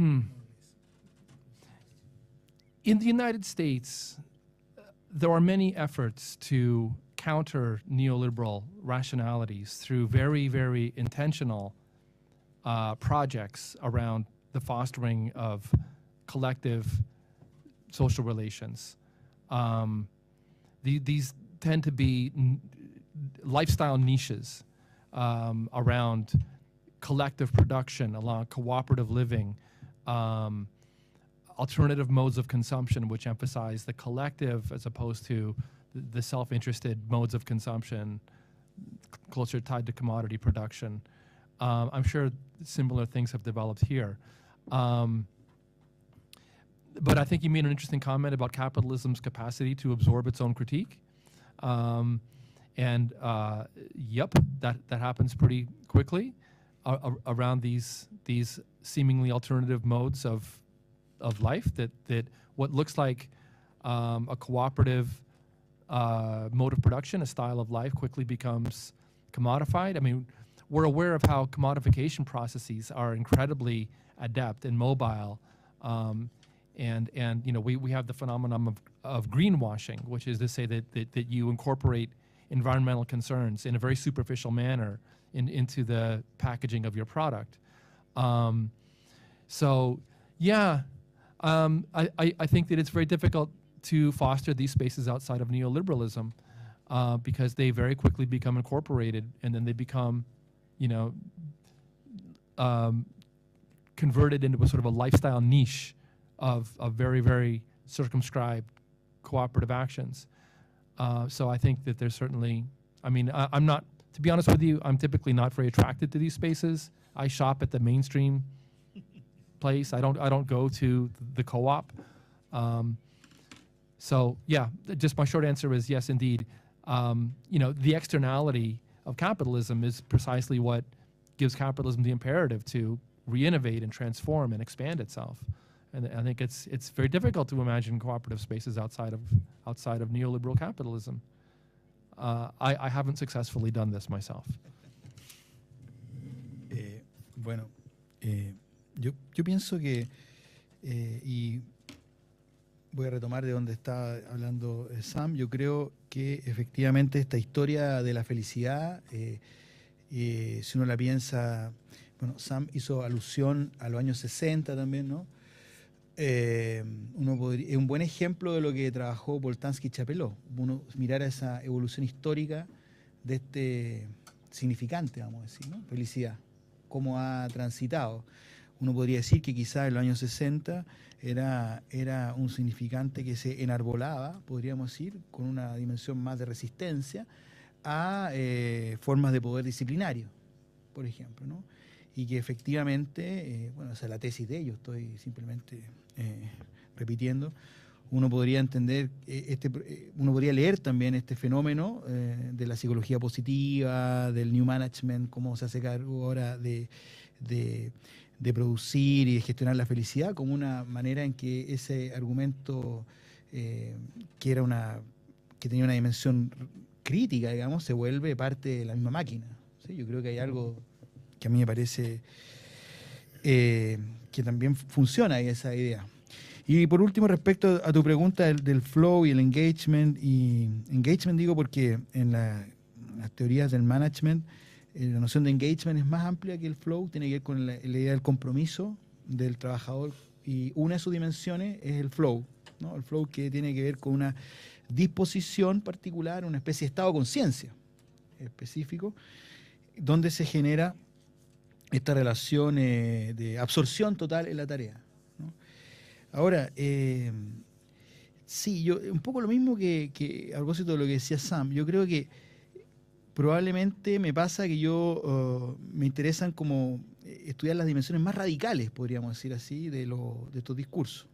Mm-hmm. In the United States, there are many efforts to counter neoliberal rationalities through very, very intentional projects around the fostering of collective social relations. These tend to be lifestyle niches around collective production, along cooperative living, alternative modes of consumption which emphasize the collective as opposed to the self-interested modes of consumption, closer tied to commodity production. I'm sure similar things have developed here. But I think you made an interesting comment about capitalism's capacity to absorb its own critique. Yep, that happens pretty quickly around these seemingly alternative modes of life, that what looks like a cooperative mode of production, a style of life, quickly becomes commodified. I mean, we're aware of how commodification processes are incredibly adept and mobile. And you know, we have the phenomenon of greenwashing, which is to say that you incorporate environmental concerns in a very superficial manner into the packaging of your product. So yeah, I think that it's very difficult to foster these spaces outside of neoliberalism because they very quickly become incorporated, and then they become, you know, converted into a sort of a lifestyle niche of very, very circumscribed cooperative actions. So I think that there's certainly, I mean, I'm not, to be honest with you, I'm typically not very attracted to these spaces. I shop at the mainstream place. I don't go to the co-op. So yeah, just my short answer is yes, indeed. You know, the externality of capitalism is precisely what gives capitalism the imperative to re-innovate and transform and expand itself. And I think it's very difficult to imagine cooperative spaces outside of neoliberal capitalism. I haven't successfully done this myself. Bueno, yo pienso que, y voy a retomar de donde estaba hablando Sam, yo creo que efectivamente esta historia de la felicidad, si uno la piensa, bueno, Sam hizo alusión a los años 60 también, ¿no? Es un buen ejemplo de lo que trabajó Boltanski y Chapeló, uno mirar a esa evolución histórica de este significante, vamos a decir, ¿no? Felicidad, cómo ha transitado. Uno podría decir que quizás en los años 60 era un significante que se enarbolaba, podríamos decir, con una dimensión más de resistencia a formas de poder disciplinario, por ejemplo, ¿no? Y que efectivamente, bueno, esa es la tesis de ellos, estoy simplemente repitiendo, uno podría entender, uno podría leer también este fenómeno de la psicología positiva, del New Management, cómo se hace cargo ahora de producir y de gestionar la felicidad, como una manera en que ese argumento que tenía una dimensión crítica, digamos, se vuelve parte de la misma máquina, ¿sí? Yo creo que hay algo que a mí me parece que también funciona esa idea. Y por último, respecto a tu pregunta del flow y el engagement, y engagement digo porque en las teorías del management, la noción de engagement es más amplia que el flow, tiene que ver con la idea del compromiso del trabajador, y una de sus dimensiones es el flow, ¿no? El flow que tiene que ver con una disposición particular, una especie de estado de conciencia específico, donde se genera esta relación de absorción total en la tarea, ¿no? Ahora, sí, yo un poco lo mismo que a propósito de lo que decía Sam, yo creo que probablemente me pasa que me interesan como estudiar las dimensiones más radicales, podríamos decir así, de estos discursos,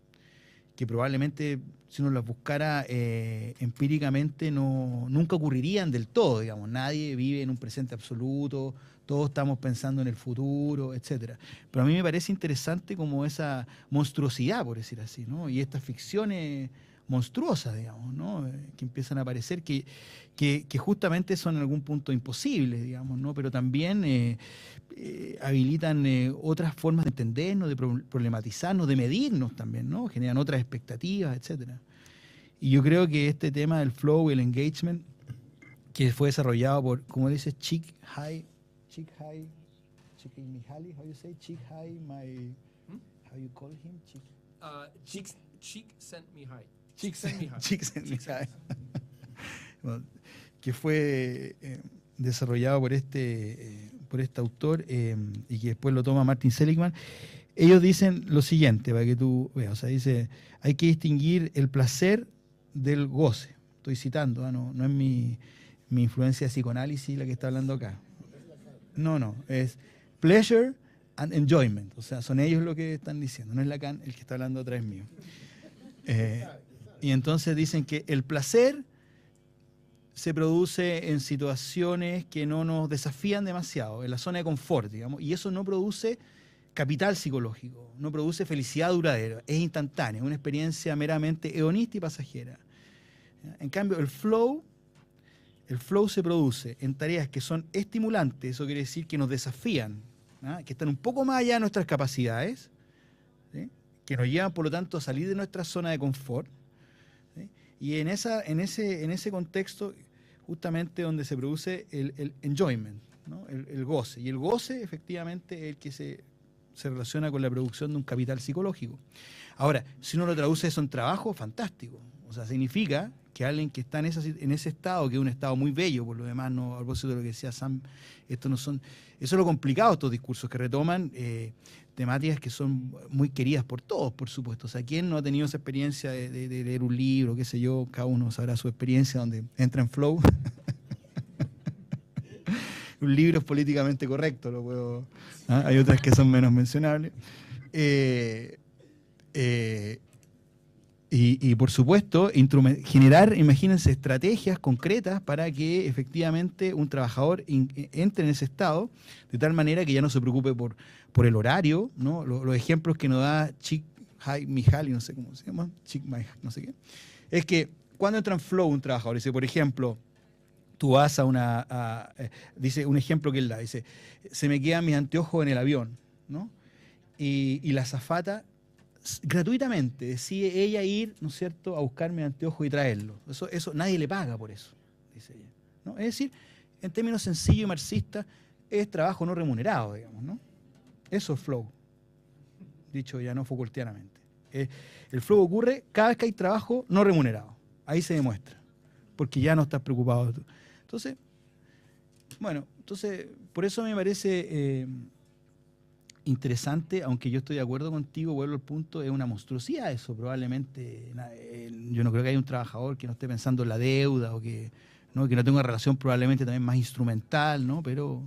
que probablemente si uno las buscara empíricamente nunca ocurrirían del todo, digamos. Nadie vive en un presente absoluto, todos estamos pensando en el futuro, etcétera. Pero a mí me parece interesante como esa monstruosidad, por decir así, ¿no? Y estas ficciones monstruosas, digamos, ¿no? Que empiezan a aparecer, que justamente son en algún punto imposibles, digamos, ¿no? Pero también habilitan otras formas de entendernos, de problematizarnos, de medirnos también, ¿no? Generan otras expectativas, etcétera. Y yo creo que este tema del flow y el engagement, que fue desarrollado por, como dice, Csikszentmihalyi, how you say, Csikszentmihalyi, how you call him? Csikszentmihalyi. Csikszentmihalyi. Bueno, que fue desarrollado por este autor y que después lo toma Martin Seligman. Ellos dicen lo siguiente, para que tú veas, o sea, dice, hay que distinguir el placer del goce. Estoy citando, no es mi influencia de psicoanálisis la que está hablando acá. No, es pleasure and enjoyment, o sea, son ellos lo que están diciendo, no es Lacan el que está hablando atrás mío. Y entonces dicen que el placer se produce en situaciones que no nos desafían demasiado, en la zona de confort, digamos, y eso no produce capital psicológico, no produce felicidad duradera, es instantánea, es una experiencia meramente hedonista y pasajera. En cambio, el flow se produce en tareas que son estimulantes, eso quiere decir que nos desafían, ¿ah? Que están un poco más allá de nuestras capacidades, ¿sí? Que nos llevan, por lo tanto, a salir de nuestra zona de confort, ¿sí? Y en ese contexto, justamente donde se produce el enjoyment, ¿no? El goce. Y el goce, efectivamente, es el que se relaciona con la producción de un capital psicológico. Ahora, si uno lo traduce eso en trabajo, fantástico. O sea, significa que alguien que está en ese estado, que es un estado muy bello, por lo demás, no, a propósito de lo que decía Sam, eso es lo complicado, estos discursos que retoman temáticas que son muy queridas por todos, por supuesto. O sea, ¿quién no ha tenido esa experiencia de leer un libro, qué sé yo? Cada uno sabrá su experiencia donde entra en flow. Un libro es políticamente correcto, lo puedo. ¿Ah? Hay otras que son menos mencionables. Y por supuesto, generar, imagínense, estrategias concretas para que efectivamente un trabajador entre en ese estado, de tal manera que ya no se preocupe por el horario, ¿no? Los ejemplos que nos da Mihaly, no sé cómo se llama, no sé qué, es que cuando entra en flow un trabajador, dice, por ejemplo, tú vas dice un ejemplo que él da, dice, se me quedan mis anteojos en el avión, ¿no? Y la azafata gratuitamente decide ella ir, ¿no es cierto?, a buscarme anteojos y traerlos. Eso nadie le paga por eso, dice ella, ¿no? Es decir, en términos sencillos y marxistas, es trabajo no remunerado, digamos, ¿no? Eso es flow, dicho ya no Foucaultianamente. El flow ocurre cada vez que hay trabajo no remunerado. Ahí se demuestra, porque ya no estás preocupado. Entonces, por eso me parece interesante, aunque yo estoy de acuerdo contigo, vuelvo al punto, es una monstruosidad eso, probablemente. Yo no creo que haya un trabajador que no esté pensando en la deuda o que no tenga una relación probablemente también más instrumental, ¿no? Pero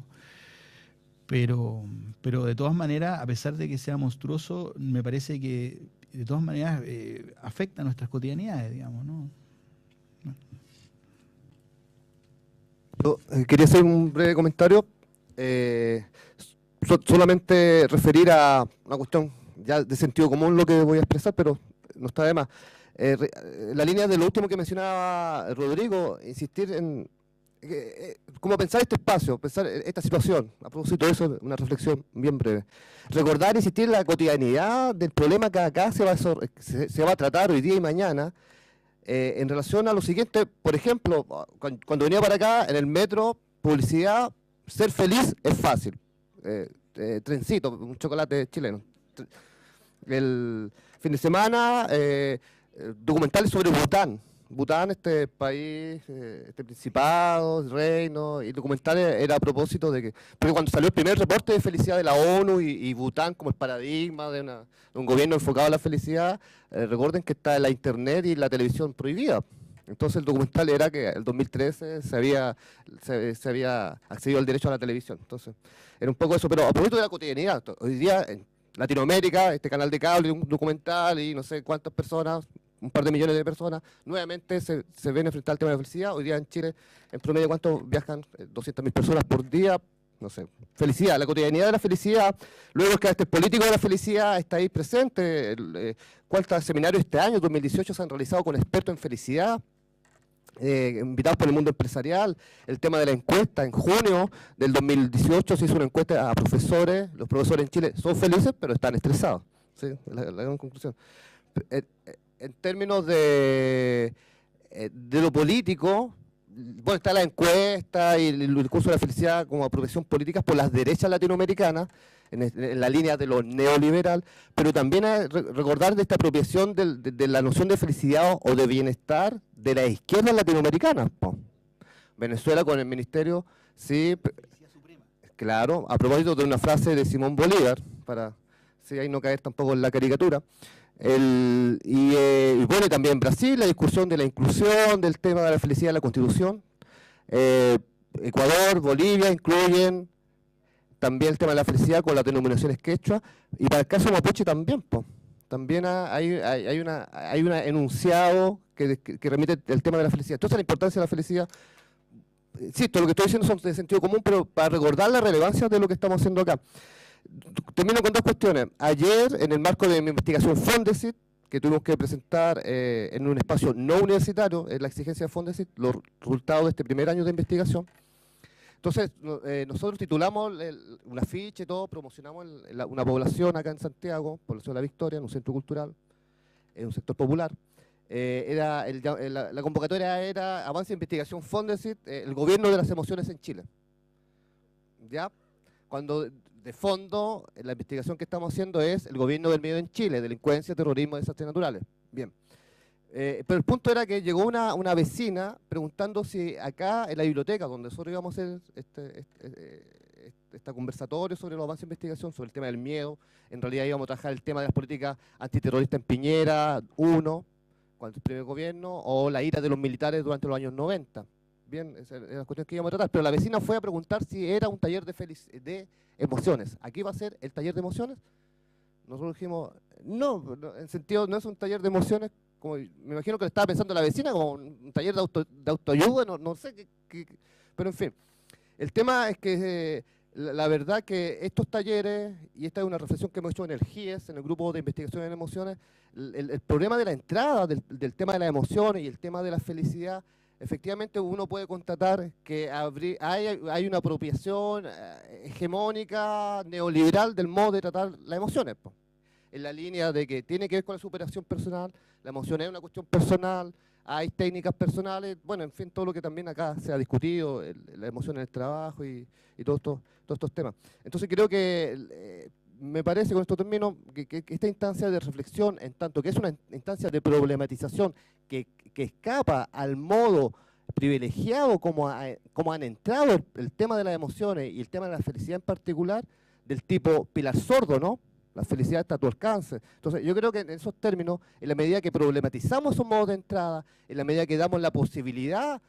de todas maneras, a pesar de que sea monstruoso, me parece que de todas maneras afecta a nuestras cotidianidades, digamos, ¿no? Yo, quería hacer un breve comentario. Solamente referir a una cuestión ya de sentido común lo que voy a expresar, pero no está de más. La línea de lo último que mencionaba Rodrigo, insistir en cómo pensar este espacio, pensar esta situación. A propósito de eso, una reflexión bien breve. Recordar, insistir en la cotidianidad del problema que acá se va a tratar hoy día y mañana, en relación a lo siguiente. Por ejemplo, cuando venía para acá, en el metro, publicidad, ser feliz es fácil. Trencito, un chocolate chileno. El fin de semana, documentales sobre Bután. Bután, este país, este principado, reino, y el documental era a propósito de que, porque cuando salió el primer reporte de felicidad de la ONU y Bután como el paradigma de un gobierno enfocado a la felicidad, recuerden que está la internet y la televisión prohibida. Entonces el documental era que en el 2013 se había accedido al derecho a la televisión. Entonces era un poco eso, pero a propósito de la cotidianidad, hoy día en Latinoamérica, este canal de cable, un documental y no sé cuántas personas, un par de millones de personas, nuevamente se ven enfrentadas al tema de la felicidad. Hoy día en Chile, en promedio, ¿cuánto viajan? 200.000 personas por día. No sé, felicidad, la cotidianidad de la felicidad. Luego es que este político de la felicidad está ahí presente. ¿Cuántos seminarios este año, 2018, se han realizado con expertos en felicidad? Invitados por el mundo empresarial. El tema de la encuesta, en junio del 2018 se hizo una encuesta a profesores. Los profesores en Chile son felices, pero están estresados. ¿Sí? La gran conclusión. En términos de lo político, bueno, está la encuesta y el discurso de la felicidad como apropiación política por las derechas latinoamericanas, en la línea de lo neoliberal, pero también recordar de esta apropiación de la noción de felicidad o de bienestar de la izquierda latinoamericana. Venezuela con el ministerio, sí, claro, a propósito de una frase de Simón Bolívar, para sí, ahí no caer tampoco en la caricatura. Y bueno, también Brasil, la discusión de la inclusión, del tema de la felicidad de la Constitución. Ecuador, Bolivia incluyen también el tema de la felicidad con las denominaciones quechua. Y para el caso mapuche también, también hay un enunciado que remite el tema de la felicidad. Entonces la importancia de la felicidad, insisto, lo que estoy diciendo son de sentido común, pero para recordar la relevancia de lo que estamos haciendo acá. termino con dos cuestiones. Ayer, en el marco de mi investigación Fondesit, que tuvimos que presentar en un espacio no universitario, en la exigencia de Fondesit, los resultados de este primer año de investigación. Entonces, nosotros titulamos un afiche, todo, promocionamos una población acá en Santiago, población de La Victoria, en un centro cultural, en un sector popular. La convocatoria era Avance de Investigación Fondesit, el gobierno de las emociones en Chile. ¿Ya? Cuando de fondo, la investigación que estamos haciendo es el gobierno del miedo en Chile, delincuencia, terrorismo, desastres naturales. Bien. Pero el punto era que llegó una vecina preguntando si acá en la biblioteca, donde nosotros íbamos a hacer este conversatorio sobre los avances de investigación, sobre el tema del miedo, en realidad íbamos a trabajar el tema de las políticas antiterroristas en Piñera, cuando el primer gobierno, o la ira de los militares durante los años 90. Bien, esa era la cuestión que íbamos a tratar, pero la vecina fue a preguntar si era un taller de emociones. ¿Aquí va a ser el taller de emociones? Nosotros dijimos, no, en sentido, no es un taller de emociones, como me imagino que le estaba pensando la vecina, como un taller de autoayuda, no sé qué, pero en fin. El tema es que la verdad que estos talleres, y esta es una reflexión que hemos hecho en el GIES, en el Grupo de Investigación en Emociones, el problema de la entrada del tema de las emociones y el tema de la felicidad, efectivamente uno puede constatar que hay una apropiación hegemónica, neoliberal del modo de tratar las emociones, po. En la línea de que tiene que ver con la superación personal, la emoción es una cuestión personal, hay técnicas personales, bueno, en fin, todo lo que también acá se ha discutido, la emoción en el trabajo y todos estos temas. Entonces creo que me parece, con esto termino, que esta instancia de reflexión, en tanto que es una instancia de problematización que escapa al modo privilegiado como han entrado el tema de las emociones y el tema de la felicidad en particular, del tipo Pilar Sordo, ¿no? La felicidad está a tu alcance. Entonces, yo creo que en esos términos, en la medida que problematizamos esos modos de entrada, en la medida que damos la posibilidad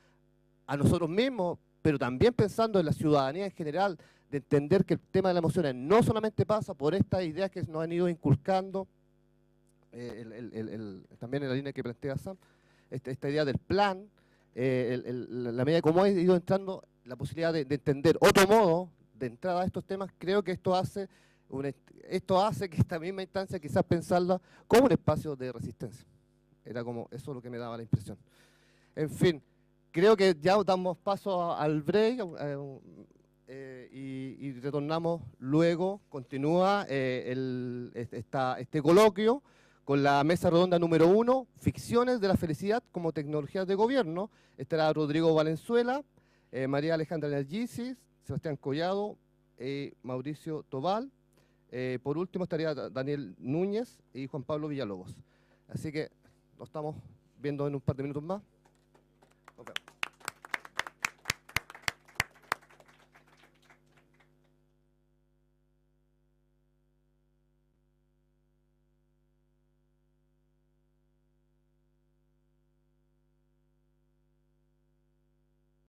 a nosotros mismos, pero también pensando en la ciudadanía en general, de entender que el tema de las emociones no solamente pasa por estas ideas que nos han ido inculcando, también en la línea que plantea Sam, esta idea del plan, la medida como ha ido entrando la posibilidad de entender otro modo de entrada a estos temas, creo que esto hace que esta misma instancia quizás pensarla como un espacio de resistencia. Era como eso lo que me daba la impresión. En fin, creo que ya damos paso al break y retornamos luego, continúa este coloquio con la mesa redonda número 1, Ficciones de la Felicidad como Tecnologías de Gobierno. Estará Rodrigo Valenzuela, María Alejandra Nergisis, Sebastián Collado, Mauricio Tobal. Por último estaría Daniel Núñez y Juan Pablo Villalobos. Así que nos estamos viendo en un par de minutos más.